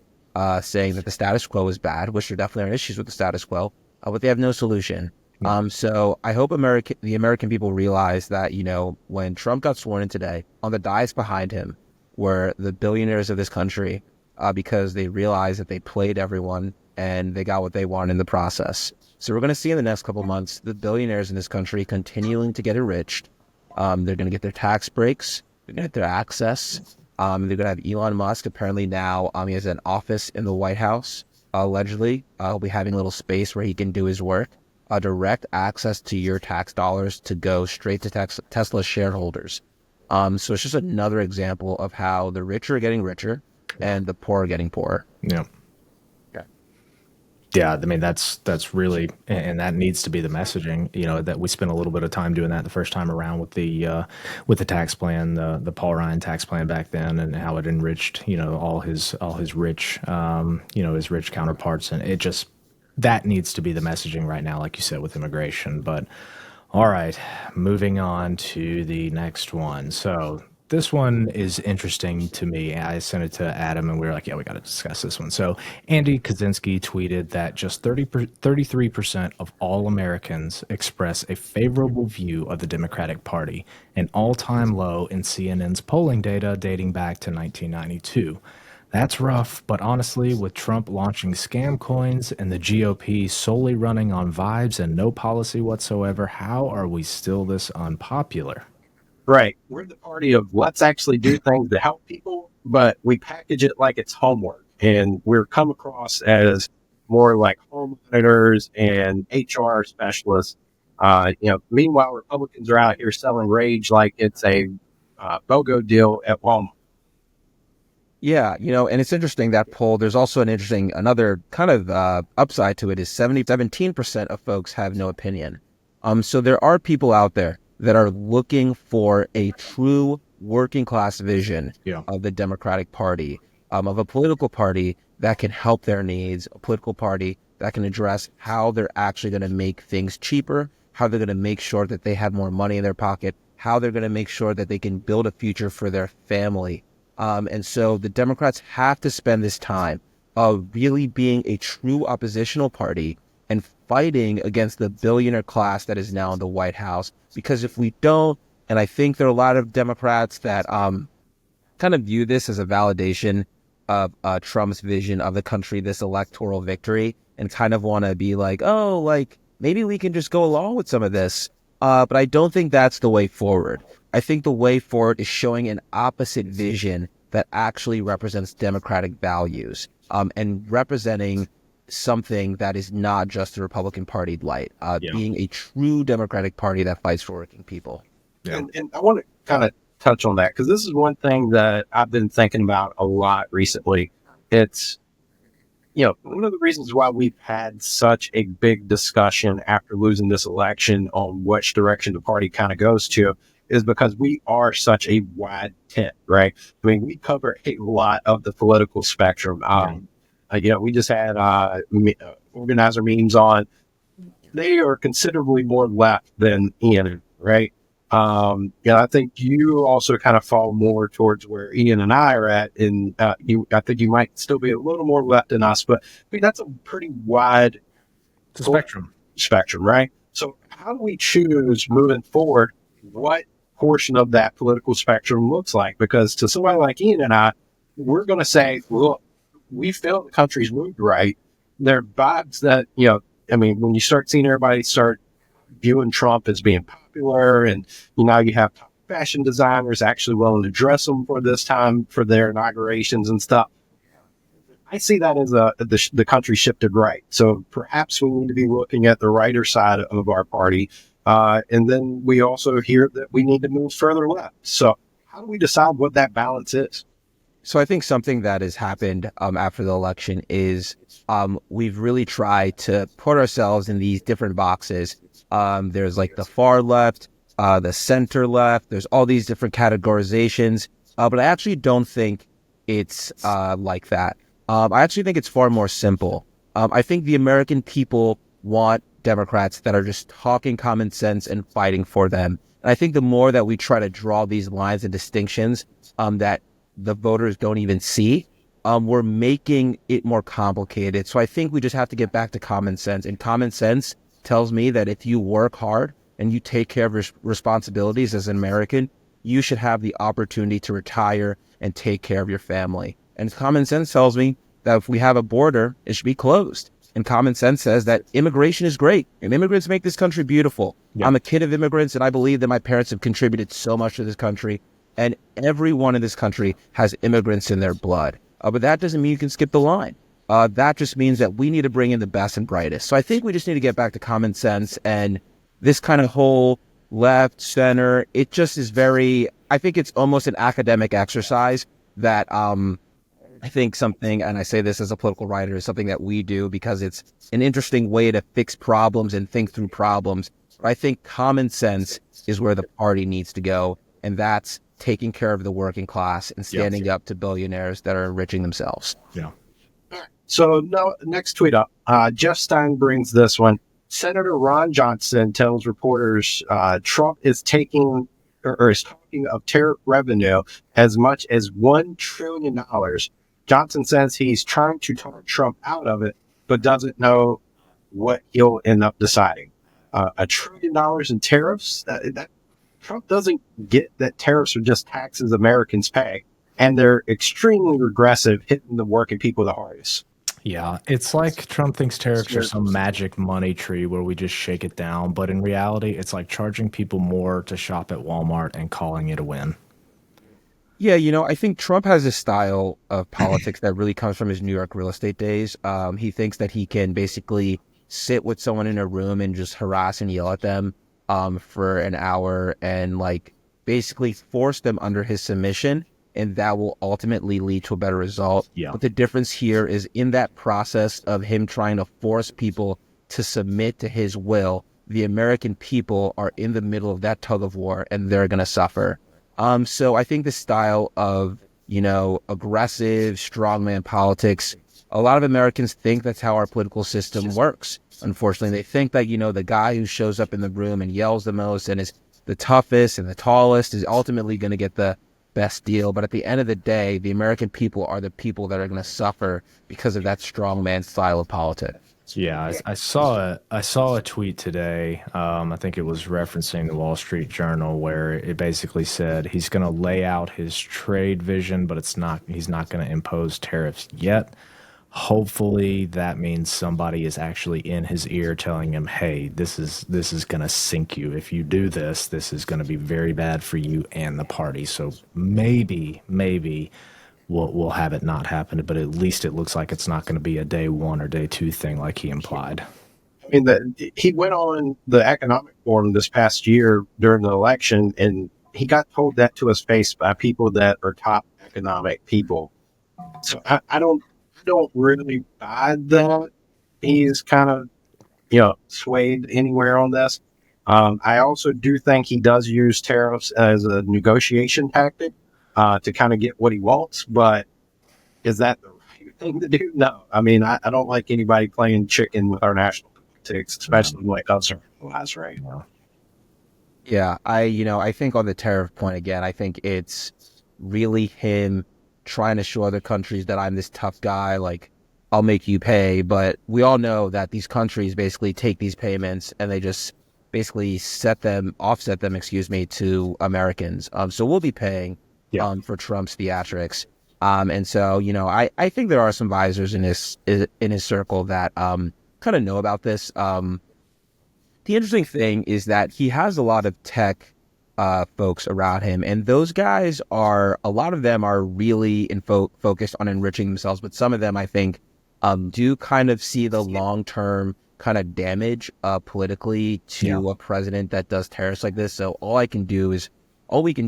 saying that the status quo is bad, which there definitely are issues with the status quo, but they have no solution. So I hope the American people realize that, when Trump got sworn in today, on the dais behind him were the billionaires of this country, because they realized that they played everyone and they got what they want in the process. So we're going to see in the next couple of months the billionaires in this country continuing to get enriched. They're going to get their tax breaks. They're going to get their access. They're going to have Elon Musk. Apparently now he has an office in the White House. Allegedly, he'll be having a little space where he can do his work. Direct access to your tax dollars to go straight to Tesla shareholders. So it's just another example of how the rich are getting richer and the poor are getting poorer. Yeah. Yeah, I mean that's really, and that needs to be the messaging. You know, that we spent a little bit of time doing that the first time around with the tax plan, the Paul Ryan tax plan back then, and how it enriched all his rich his rich counterparts, and it just, that needs to be the messaging right now, like you said, with immigration. But all right, moving on to the next one. So this one is interesting to me. I sent it to Adam and we were like, yeah, we got to discuss this one. So Andy Kaczynski tweeted that just 33% of all Americans express a favorable view of the Democratic Party, an all-time low in CNN's polling data dating back to 1992. That's rough, but honestly, with Trump launching scam coins and the GOP solely running on vibes and no policy whatsoever, how are we still this unpopular? Right. We're the party of let's actually do things to help people, but we package it like it's homework. And we're come across as more like home editors and HR specialists. Meanwhile, Republicans are out here selling rage like it's a BOGO deal at Walmart. Yeah, and it's interesting, that poll. There's also another kind of upside to it is 17% of folks have no opinion. So there are people out there that are looking for a true working class vision of the Democratic Party, of a political party that can help their needs, a political party that can address how they're actually going to make things cheaper, how they're going to make sure that they have more money in their pocket, how they're going to make sure that they can build a future for their family. And so the Democrats have to spend this time really being a true oppositional party and fighting against the billionaire class that is now in the White House. Because if we don't, and I think there are a lot of Democrats that kind of view this as a validation of Trump's vision of the country, this electoral victory, and kind of want to be like, oh, like maybe we can just go along with some of this. But I don't think that's the way forward. I think the way forward is showing an opposite vision that actually represents democratic values, and representing something that is not just the Republican Party light, being a true Democratic Party that fights for working people. Yeah. And I want to kind of touch on that because this is one thing that I've been thinking about a lot recently. It's, one of the reasons why we've had such a big discussion after losing this election on which direction the party kind of goes to is because we are such a wide tent, right? I mean, we cover a lot of the political spectrum. We just had organizer memes on. They are considerably more left than Ian, right? I think you also kind of fall more towards where Ian and I are at, and I think you might still be a little more left than us, but I mean, that's a pretty wide spectrum, right? So how do we choose moving forward what portion of that political spectrum looks like? Because to somebody like Ian and I, we're going to say, look, we feel the country's moved right. There are vibes that, when you start seeing everybody start viewing Trump as being popular, and now you have fashion designers actually willing to dress them for this time for their inaugurations and stuff. I see that as the country shifted right. So perhaps we need to be looking at the righter side of our party. And then we also hear that we need to move further left. So how do we decide what that balance is? So I think something that has happened after the election is we've really tried to put ourselves in these different boxes. There's like the far left, the center left. There's all these different categorizations. But I actually don't think it's like that. I actually think it's far more simple. I think the American people want Democrats that are just talking common sense and fighting for them. And I think the more that we try to draw these lines and distinctions that the voters don't even see, we're making it more complicated. So I think we just have to get back to common sense. And common sense tells me that if you work hard and you take care of your responsibilities as an American, you should have the opportunity to retire and take care of your family. And common sense tells me that if we have a border, it should be closed. And common sense says that immigration is great and immigrants make this country beautiful. Yeah. I'm a kid of immigrants, and I believe that my parents have contributed so much to this country, and everyone in this country has immigrants in their blood. But that doesn't mean you can skip the line. That just means that we need to bring in the best and brightest. So I think we just need to get back to common sense, and this kind of whole left, center, it just is very, I think it's almost an academic exercise that I think something, and I say this as a political writer, is something that we do because it's an interesting way to fix problems and think through problems. But I think common sense is where the party needs to go, and that's taking care of the working class and standing up to billionaires that are enriching themselves. Yeah. So next tweet up, Jeff Stein brings this one. Senator Ron Johnson tells reporters Trump is taking or is talking of tariff revenue as much as $1 trillion. Johnson says he's trying to talk Trump out of it, but doesn't know what he'll end up deciding. $1 trillion in tariffs? That Trump doesn't get that tariffs are just taxes Americans pay, and they're extremely regressive, hitting the working people the hardest. Yeah, it's like Trump thinks tariffs are some magic money tree where we just shake it down, but in reality, it's like charging people more to shop at Walmart and calling it a win. Yeah, I think Trump has a style of politics that really comes from his New York real estate days. He thinks that he can basically sit with someone in a room and just harass and yell at them for an hour and basically force them under his submission, and that will ultimately lead to a better result. Yeah. But the difference here is in that process of him trying to force people to submit to his will, the American people are in the middle of that tug of war, and they're going to suffer. So I think the style of, aggressive strongman politics, a lot of Americans think that's how our political system works. Unfortunately, they think that, the guy who shows up in the room and yells the most and is the toughest and the tallest is ultimately going to get the best deal. But at the end of the day, the American people are the people that are going to suffer because of that strongman style of politics. Yeah, I saw a tweet today. I think it was referencing the Wall Street Journal, where it basically said he's going to lay out his trade vision, but he's not going to impose tariffs yet. Hopefully, that means somebody is actually in his ear telling him, "Hey, this is going to sink you. If you do this, this is going to be very bad for you and the party." So maybe. We'll have it not happen, but at least it looks like it's not going to be a day one or day two thing like he implied. I mean, he went on the economic forum this past year during the election, and he got told that to his face by people that are top economic people. So I don't really buy that he's kind of, swayed anywhere on this. I also do think he does use tariffs as a negotiation tactic. To kind of get what he wants, but is that the right thing to do? No. I mean, I don't like anybody playing chicken with our national politics, especially when it comes to last right now. Yeah, I think on the tariff point again, I think it's really him trying to show other countries that I'm this tough guy, I'll make you pay. But we all know that these countries basically take these payments and they just basically offset them, to Americans. So we'll be paying. Yeah. For Trump's theatrics. And so, I think there are some visors in his circle that kind of know about this. The interesting thing is that he has a lot of tech folks around him, and those guys a lot of them are really focused on enriching themselves, but some of them, I think, do kind of see the long-term kind of damage politically to a president that does tariffs like this. So all we can do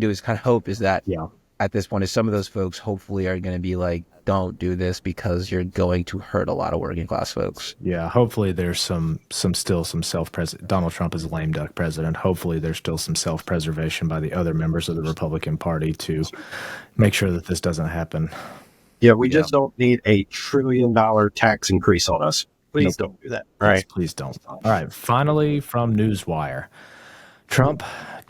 is kind of hope is that at this point is some of those folks hopefully are going to be like, don't do this because you're going to hurt a lot of working class folks. Yeah, hopefully there's some self-preservation. Donald Trump is a lame duck president. Hopefully there's still some self-preservation by the other members of the Republican Party to make sure that this doesn't happen. Yeah, we just don't need $1 trillion tax increase on us. Please don't do that. All right. Please don't. All right. Finally, from Newswire, Trump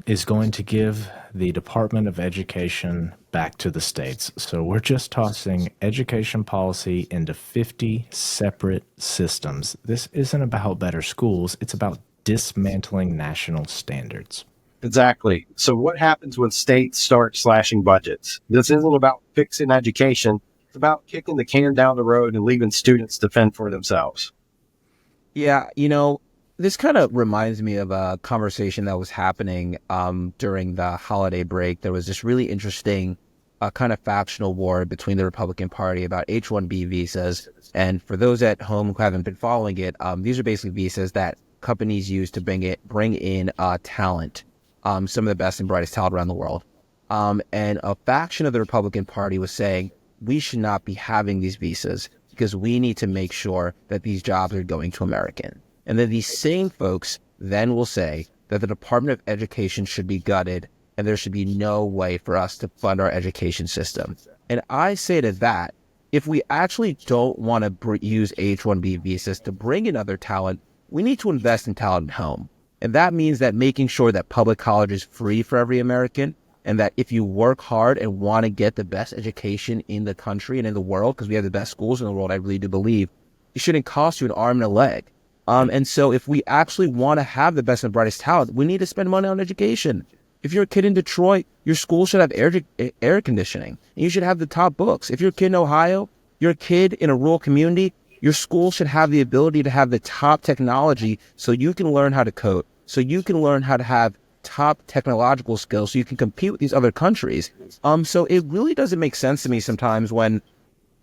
is going to give the Department of Education back to the states. So we're just tossing education policy into 50 separate systems. This isn't about better schools. It's about dismantling national standards. Exactly. So what happens when states start slashing budgets? This isn't about fixing education. It's about kicking the can down the road and leaving students to fend for themselves. Yeah, this kind of reminds me of a conversation that was happening during the holiday break. There was this really interesting kind of factional war between the Republican Party about H-1B visas. And for those at home who haven't been following it, these are basically visas that companies use to bring in talent, some of the best and brightest talent around the world. And a faction of the Republican Party was saying we should not be having these visas because we need to make sure that these jobs are going to American. And then these same folks then will say that the Department of Education should be gutted and there should be no way for us to fund our education system. And I say to that, if we actually don't want to use H-1B visas to bring in other talent, we need to invest in talent at home. And that means that making sure that public college is free for every American, and that if you work hard and want to get the best education in the country and in the world, because we have the best schools in the world, I really do believe, it shouldn't cost you an arm and a leg. And so if we actually want to have the best and brightest talent, we need to spend money on education. If you're a kid in Detroit, your school should have air conditioning. And you should have the top books. If you're a kid in Ohio, you're a kid in a rural community, your school should have the ability to have the top technology so you can learn how to code, so you can learn how to have top technological skills so you can compete with these other countries. So it really doesn't make sense to me sometimes when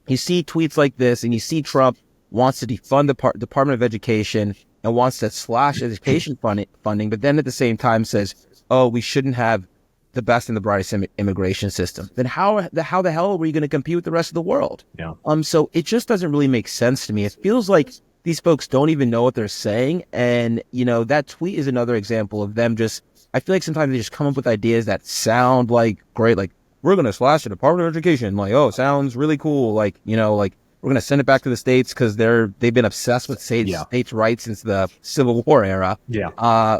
you see tweets like this and you see Trump wants to defund the Department of Education and wants to slash education funding, but then at the same time says, oh, we shouldn't have the best and the brightest immigration system. Then how the hell are we going to compete with the rest of the world? Yeah. So it just doesn't really make sense to me. It feels like these folks don't even know what they're saying. And, that tweet is another example of them I feel like sometimes they just come up with ideas that sound like great, like we're going to slash the Department of Education. Like, oh, sounds really cool. Like, like we're going to send it back to the states because they've been obsessed with states' rights since the Civil War era. Yeah.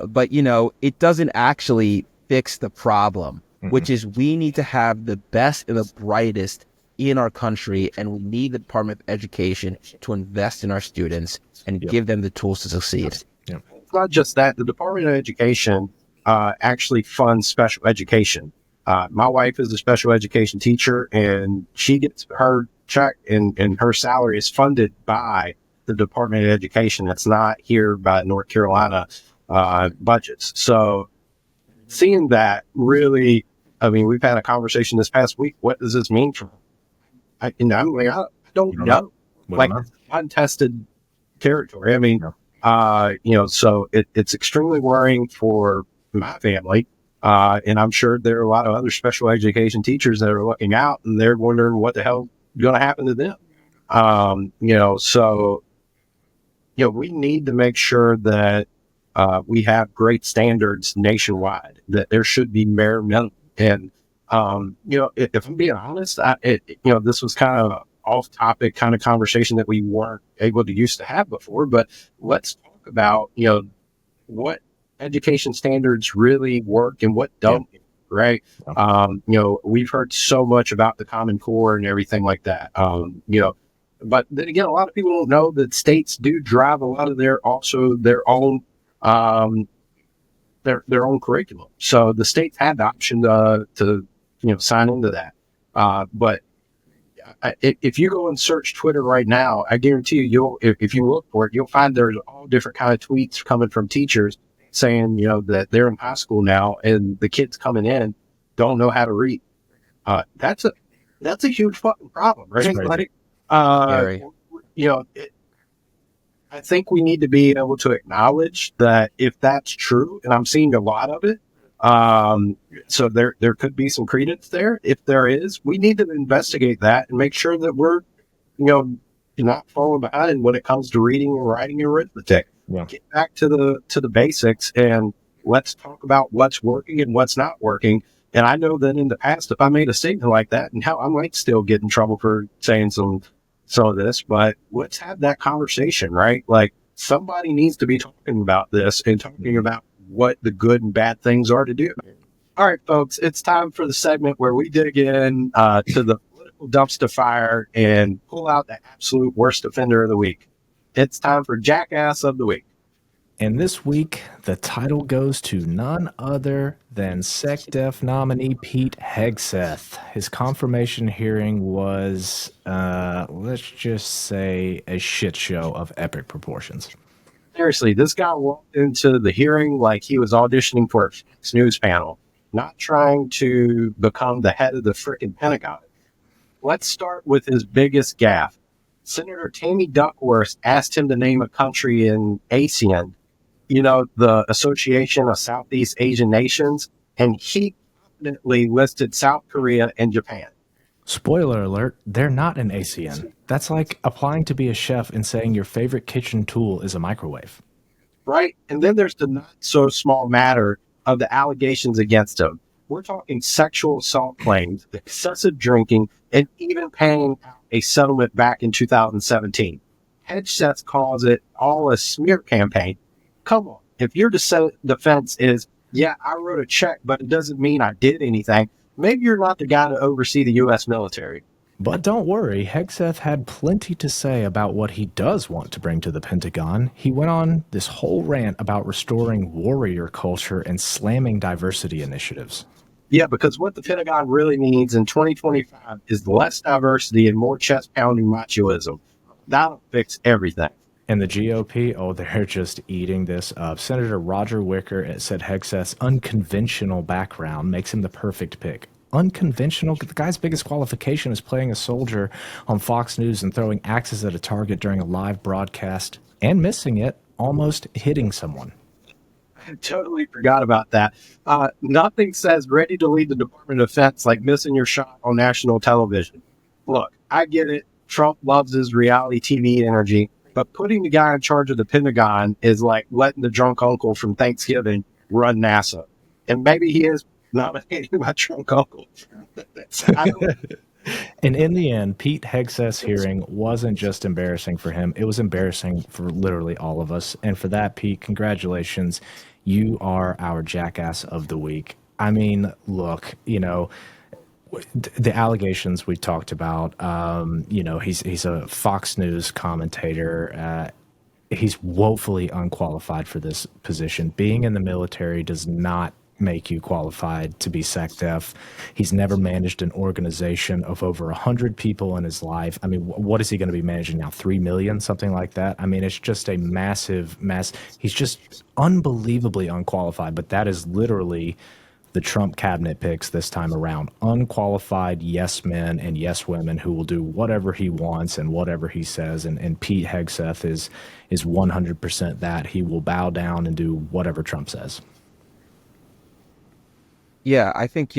But, it doesn't actually fix the problem, which is we need to have the best and the brightest in our country, and we need the Department of Education to invest in our students and give them the tools to succeed. Yeah. It's not just that. The Department of Education actually funds special education. My wife is a special education teacher, and she gets her check and her salary is funded by the Department of Education. It's not here by North Carolina budgets. So seeing that really, we've had a conversation this past week. What does this mean for I don't know. Like untested territory. So it's extremely worrying for my family. And I'm sure there are a lot of other special education teachers that are looking out and they're wondering what the hell is going to happen to them. We need to make sure that we have great standards nationwide, that there should be bare minimum. And, if I'm being honest, this was kind of off topic kind of conversation that we weren't able to used to have before, but let's talk about, what education standards really work and what don't, right? We've heard so much about the Common Core and everything like that. But then again, a lot of people don't know that states do drive a lot of their own curriculum. So the states had the option to sign into that. But if you go and search Twitter right now, I guarantee you, if you look for it, you'll find there's all different kind of tweets coming from teachers saying, that they're in high school now and the kids coming in don't know how to read. That's a huge fucking problem, right? Like, I think we need to be able to acknowledge that if that's true, and I'm seeing a lot of it, so there could be some credence there. If there is, we need to investigate that and make sure that we're, not falling behind when it comes to reading and writing and arithmetic. Yeah. Get back to the basics and let's talk about what's working and what's not working. And I know that in the past, if I made a statement like that, and how I might still get in trouble for saying some of this, but let's have that conversation, right? Like somebody needs to be talking about this and talking about what the good and bad things are to do. All right, folks, it's time for the segment where we dig in to the political dumpster fire and pull out the absolute worst offender of the week. It's time for Jackass of the Week. And this week, the title goes to none other than SecDef nominee Pete Hegseth. His confirmation hearing was, let's just say, a shit show of epic proportions. Seriously, this guy walked into the hearing like he was auditioning for a Fox News panel, not trying to become the head of the frickin' Pentagon. Let's start with his biggest gaffe. Senator Tammy Duckworth asked him to name a country in ASEAN, the Association of Southeast Asian Nations, and he confidently listed South Korea and Japan. Spoiler alert, they're not an ASEAN. That's like applying to be a chef and saying your favorite kitchen tool is a microwave. Right? And then there's the not so small matter of the allegations against him. We're talking sexual assault claims, excessive drinking, and even paying out a settlement back in 2017. Hegseth calls it all a smear campaign. Come on. If your defense is, yeah, I wrote a check, but it doesn't mean I did anything, maybe you're not the guy to oversee the U.S. military. But don't worry, Hegseth had plenty to say about what he does want to bring to the Pentagon. He went on this whole rant about restoring warrior culture and slamming diversity initiatives. Yeah, because what the Pentagon really needs in 2025 is less diversity and more chest-pounding machoism. That'll fix everything. And the GOP, they're just eating this up. Senator Roger Wicker said Hegseth's unconventional background makes him the perfect pick. Unconventional? The guy's biggest qualification is playing a soldier on Fox News and throwing axes at a target during a live broadcast and missing it, almost hitting someone. I totally forgot about that. Nothing says ready to lead the Department of Defense like missing your shot on national television. Look, I get it. Trump loves his reality TV energy, but putting the guy in charge of the Pentagon is like letting the drunk uncle from Thanksgiving run NASA. And maybe he is nominating my drunk uncle. And in the end, Pete Hegseth's hearing wasn't just embarrassing for him. It was embarrassing for literally all of us. And for that, Pete, congratulations. You are our Jackass of the Week. I mean, look, the allegations we talked about, he's a Fox News commentator. He's woefully unqualified for this position. Being in the military does not make you qualified to be SecDef. He's never managed an organization of over 100 people in his life. I mean, what is he going to be managing now? 3 million, something like that? I mean, it's just a massive mess. He's just unbelievably unqualified, but that is literally the Trump cabinet picks this time around. Unqualified yes men and yes women who will do whatever he wants and whatever he says. And Pete Hegseth is 100% that. He will bow down and do whatever Trump says. Yeah, I think,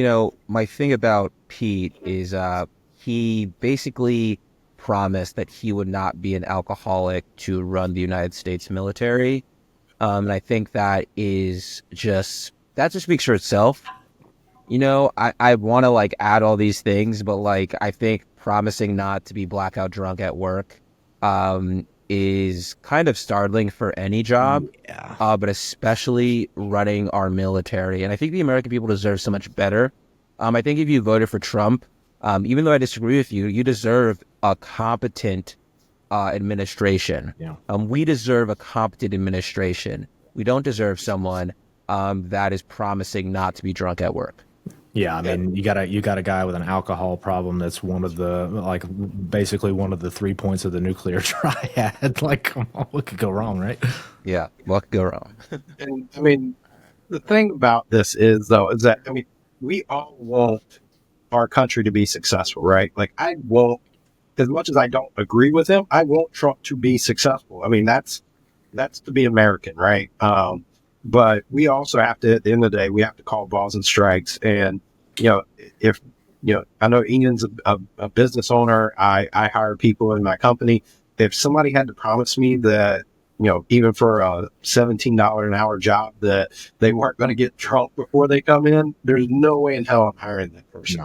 my thing about Pete is he basically promised that he would not be an alcoholic to run the United States military. And I think that just speaks for itself. I want to add all these things, but I think promising not to be blackout drunk at work is kind of startling for any job, but especially running our military. And I think the American people deserve so much better. I think if you voted for Trump, even though I disagree with you, you deserve a competent administration. Yeah. We deserve a competent administration. We don't deserve someone that is promising not to be drunk at work. Yeah, I mean, you got a guy with an alcohol problem that's one of the basically one of the 3 points of the nuclear triad. Come on, what could go wrong, right? Yeah, what could go wrong? And I mean, the thing about this is that we all want our country to be successful, right? I won't, as much as I don't agree with him, I want Trump to be successful. I mean, that's to be American, right? But we also have to, at the end of the day, we have to call balls and strikes. And, if, I know Ian's a business owner, I hire people in my company. If somebody had to promise me that, even for a $17 an hour job, that they weren't going to get drunk before they come in, there's no way in hell I'm hiring that person.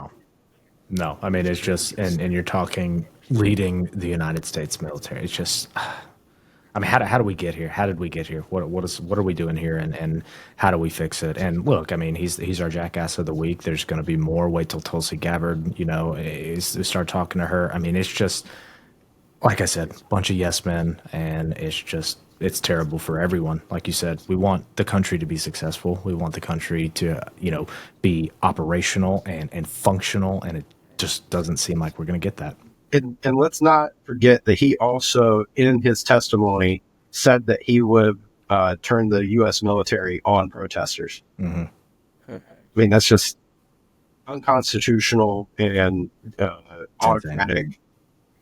No. I mean, it's just, and you're talking leading the United States military. It's just, I mean, how do we get here? How did we get here? What are we doing here? And how do we fix it? And look, I mean, he's our Jackass of the Week. There's going to be more. Wait till Tulsi Gabbard, start talking to her. I mean, it's just, like I said, a bunch of yes men, and it's just it's terrible for everyone. Like you said, we want the country to be successful. We want the country to, be operational and functional, and it just doesn't seem like we're going to get that. And let's not forget that he also, in his testimony, said that he would turn the U.S. military on protesters. Mm-hmm. I mean, that's just unconstitutional and autocratic,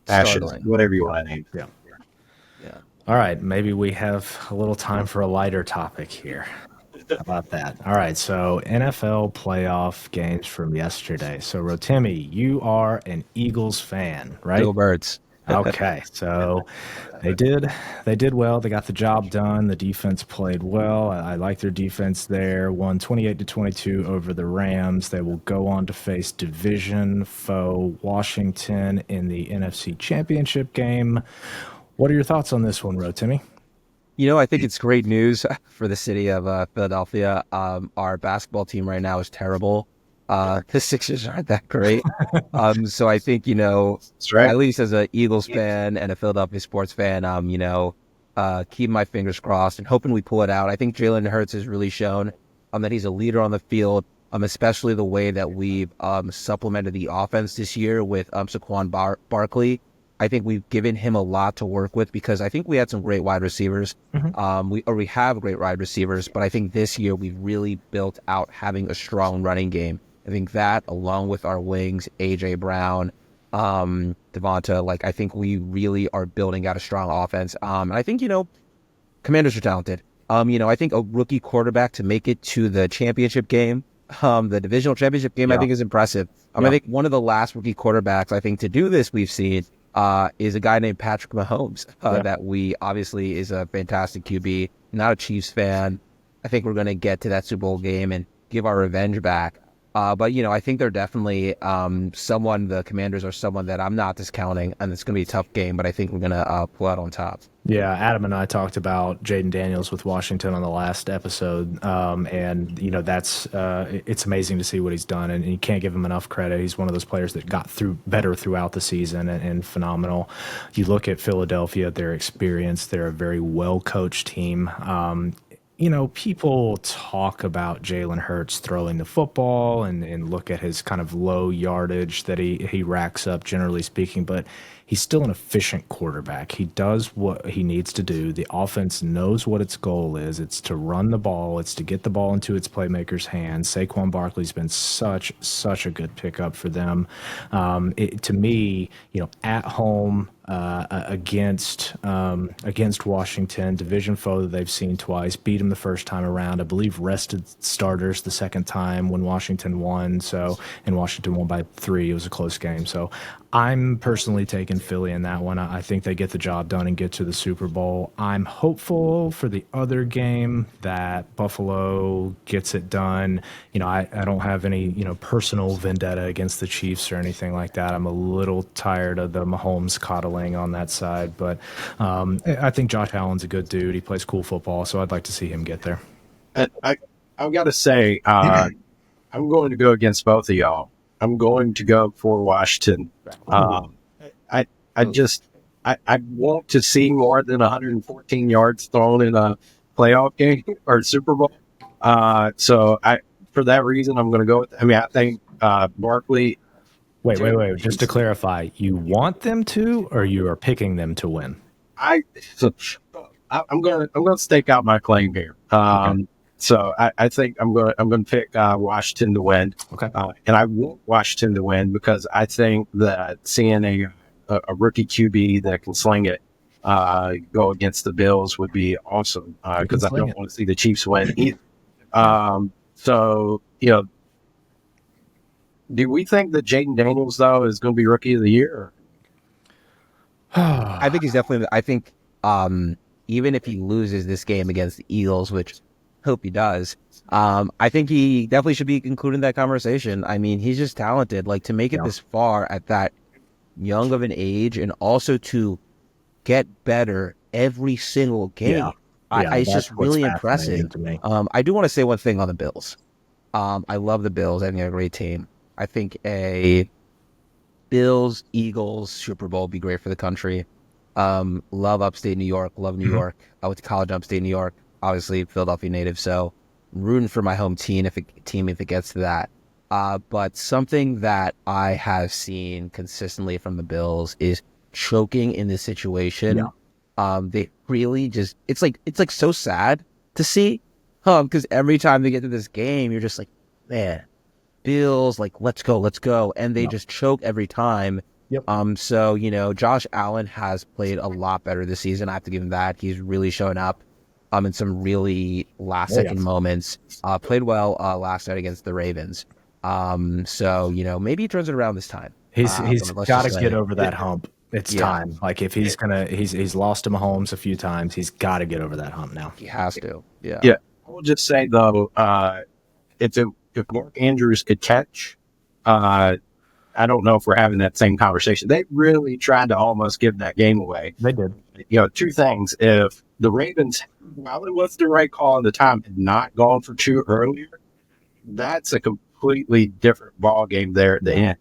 fascist, whatever you want to name. Yeah. All right, maybe we have a little time for a lighter topic here. How about that? All right, so NFL playoff games from yesterday. So, Rotimi, you are an Eagles fan, right? Go Birds. Okay, so they did well. They got the job done. The defense played well. I like their defense there. Won 28-22 over the Rams. They will go on to face division foe Washington in the NFC Championship game. What are your thoughts on this one, Rotimi? I think it's great news for the city of Philadelphia. Our basketball team right now is terrible. The Sixers aren't that great. So I think, That's right. at least as an Eagles fan and a Philadelphia sports fan, keep my fingers crossed and hoping we pull it out. I think Jalen Hurts has really shown that he's a leader on the field, especially the way that we've supplemented the offense this year with Saquon Barkley. I think we've given him a lot to work with because I think we had some great wide receivers. Mm-hmm. We have great wide receivers, but I think this year we've really built out having a strong running game. I think that, along with our wings, A.J. Brown, Devonta, I think we really are building out a strong offense. And I think, Commanders are talented. I think a rookie quarterback to make it to the championship game, the divisional championship game, I think is impressive. I think one of the last rookie quarterbacks, I think, to do this we've seen is a guy named Patrick Mahomes, that we obviously is a fantastic QB, not a Chiefs fan. I think we're going to get to that Super Bowl game and give our revenge back. But, I think they're definitely the Commanders are someone that I'm not discounting, and it's going to be a tough game, but I think we're going to pull out on top. Yeah, Adam and I talked about Jaden Daniels with Washington on the last episode, and that's it's amazing to see what he's done, and you can't give him enough credit. He's one of those players that got through better throughout the season and phenomenal. You look at Philadelphia, their experience; they're a very well-coached team. People talk about Jalen Hurts throwing the football and look at his kind of low yardage that he racks up, generally speaking, but he's still an efficient quarterback. He does what he needs to do. The offense knows what its goal is. It's to run the ball. It's to get the ball into its playmakers' hands. Saquon Barkley's been such a good pickup for them. To me, at home, against Washington, division foe that they've seen twice, beat them the first time around. I believe rested starters the second time when Washington won. And Washington won by 3. It was a close game. So I'm personally taking Philly in that one. I think they get the job done and get to the Super Bowl. I'm hopeful for the other game that Buffalo gets it done. I don't have any, personal vendetta against the Chiefs or anything like that. I'm a little tired of the Mahomes coddling on that side, but I think Josh Allen's a good dude. He plays cool football, so I'd like to see him get there. I've got to say, I'm going to go against both of y'all. I'm going to go for Washington. I want to see more than 114 yards thrown in a playoff game or Super Bowl. So for that reason, I'm going to go with. I think Barkley. Wait. Just to clarify, you want them to, or you are picking them to win? I'm going to stake out my claim here. Okay. So I think I'm going to pick Washington to win. Okay. And I want Washington to win because I think that seeing a rookie QB that can sling it go against the Bills would be awesome because I don't want to see the Chiefs win either. So, do we think that Jaden Daniels, though, is going to be Rookie of the Year? I think he's definitely – I think even if he loses this game against the Eagles, which I hope he does, I think he definitely should be included in that conversation. I mean, he's just talented. To make it this far at that young of an age and also to get better every single game, it's just really impressive. To me. I do want to say one thing on the Bills. I love the Bills. I think they're a great team. I think a Bills-Eagles Super Bowl would be great for the country. Love upstate New York. Love New York. I went to college in upstate New York. Obviously, Philadelphia native. So, I'm rooting for my home team if it gets to that. But something that I have seen consistently from the Bills is choking in this situation. They really just it's like so sad to see, because every time they get to this game, you're just like, man, Bills, like let's go, and they just choke every time. So Josh Allen has played a lot better this season. I have to give him that. He's really shown up in some really last second moments. Played well last night against the Ravens. So maybe he turns it around this time. He's got to get over that hump. It's time. Like if he's he's lost to Mahomes a few times. He's got to get over that hump now. He has to. Yeah. I will just say though, if Mark Andrews could catch, I don't know if we're having that same conversation. They really tried to almost give that game away. They did. Two things. If the Ravens, while it was the right call at the time, had not gone for 2 earlier, that's a completely different ball game there at the end.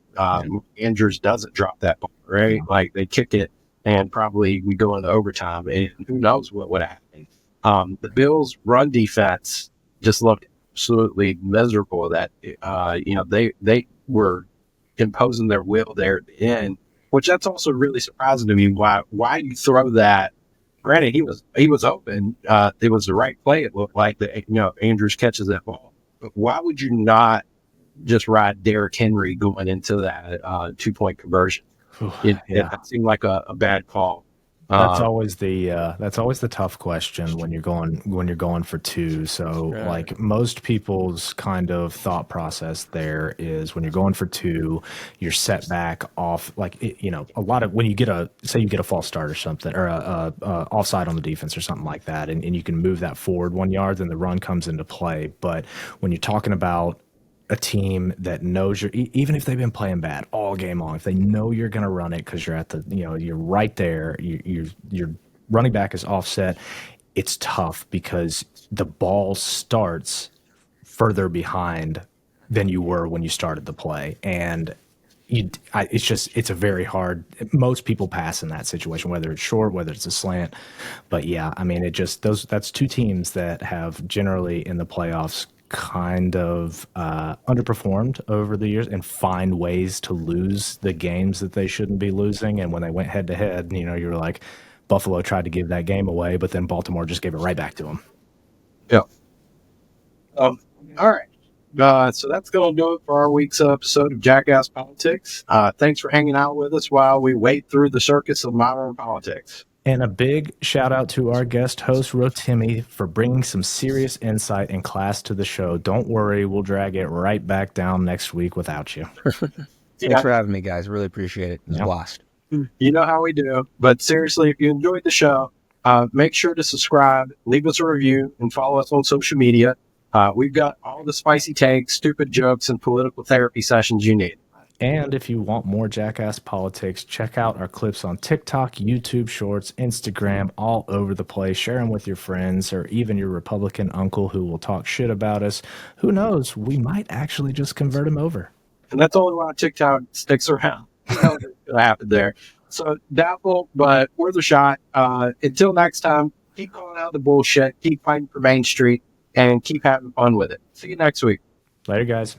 Andrews doesn't drop that ball, right? Like they kick it and probably we go into overtime and who knows what would happen. The Bills' run defense just looked absolutely miserable. That they were imposing their will there at the end, which that's also really surprising to me. Why you throw that? Granted, he was open. It was the right play. It looked like that. Andrews catches that ball, but why would you not just ride Derrick Henry going into that 2-point conversion? It seemed like a bad call. That's always the tough question when you're going for 2. So like most people's kind of thought process there is when you're going for 2, you're set back off like a lot of when you get a false start or something or a offside on the defense or something like that, and you can move that forward 1 yard, then the run comes into play. But when you're talking about a team that knows even if they've been playing bad all game long, if they know you're going to run it because you're at the, you're right there, your running back is offset, it's tough because the ball starts further behind than you were when you started the play. And it's a very hard, most people pass in that situation, whether it's short, whether it's a slant. But yeah, I mean, that's 2 teams that have generally in the playoffs kind of underperformed over the years and find ways to lose the games that they shouldn't be losing. And when they went head to head, you were like, Buffalo tried to give that game away, but then Baltimore just gave it right back to them. Yeah. All right. So that's going to do it for our week's episode of Jackass Politics. Thanks for hanging out with us while we wade through the circus of modern politics. And a big shout out to our guest host, Rotimi, for bringing some serious insight and class to the show. Don't worry, we'll drag it right back down next week without you. Thanks for having me, guys. Really appreciate it. It's a blast. You know how we do. But seriously, if you enjoyed the show, make sure to subscribe, leave us a review, and follow us on social media. We've got all the spicy takes, stupid jokes, and political therapy sessions you need. And if you want more Jackass Politics, check out our clips on TikTok, YouTube Shorts, Instagram, all over the place. Share them with your friends or even your Republican uncle who will talk shit about us. Who knows? We might actually just convert him over. And that's only why TikTok sticks around. What's going to happen there? So doubtful, but worth a shot. Until next time, keep calling out the bullshit, keep fighting for Main Street, and keep having fun with it. See you next week. Later, guys.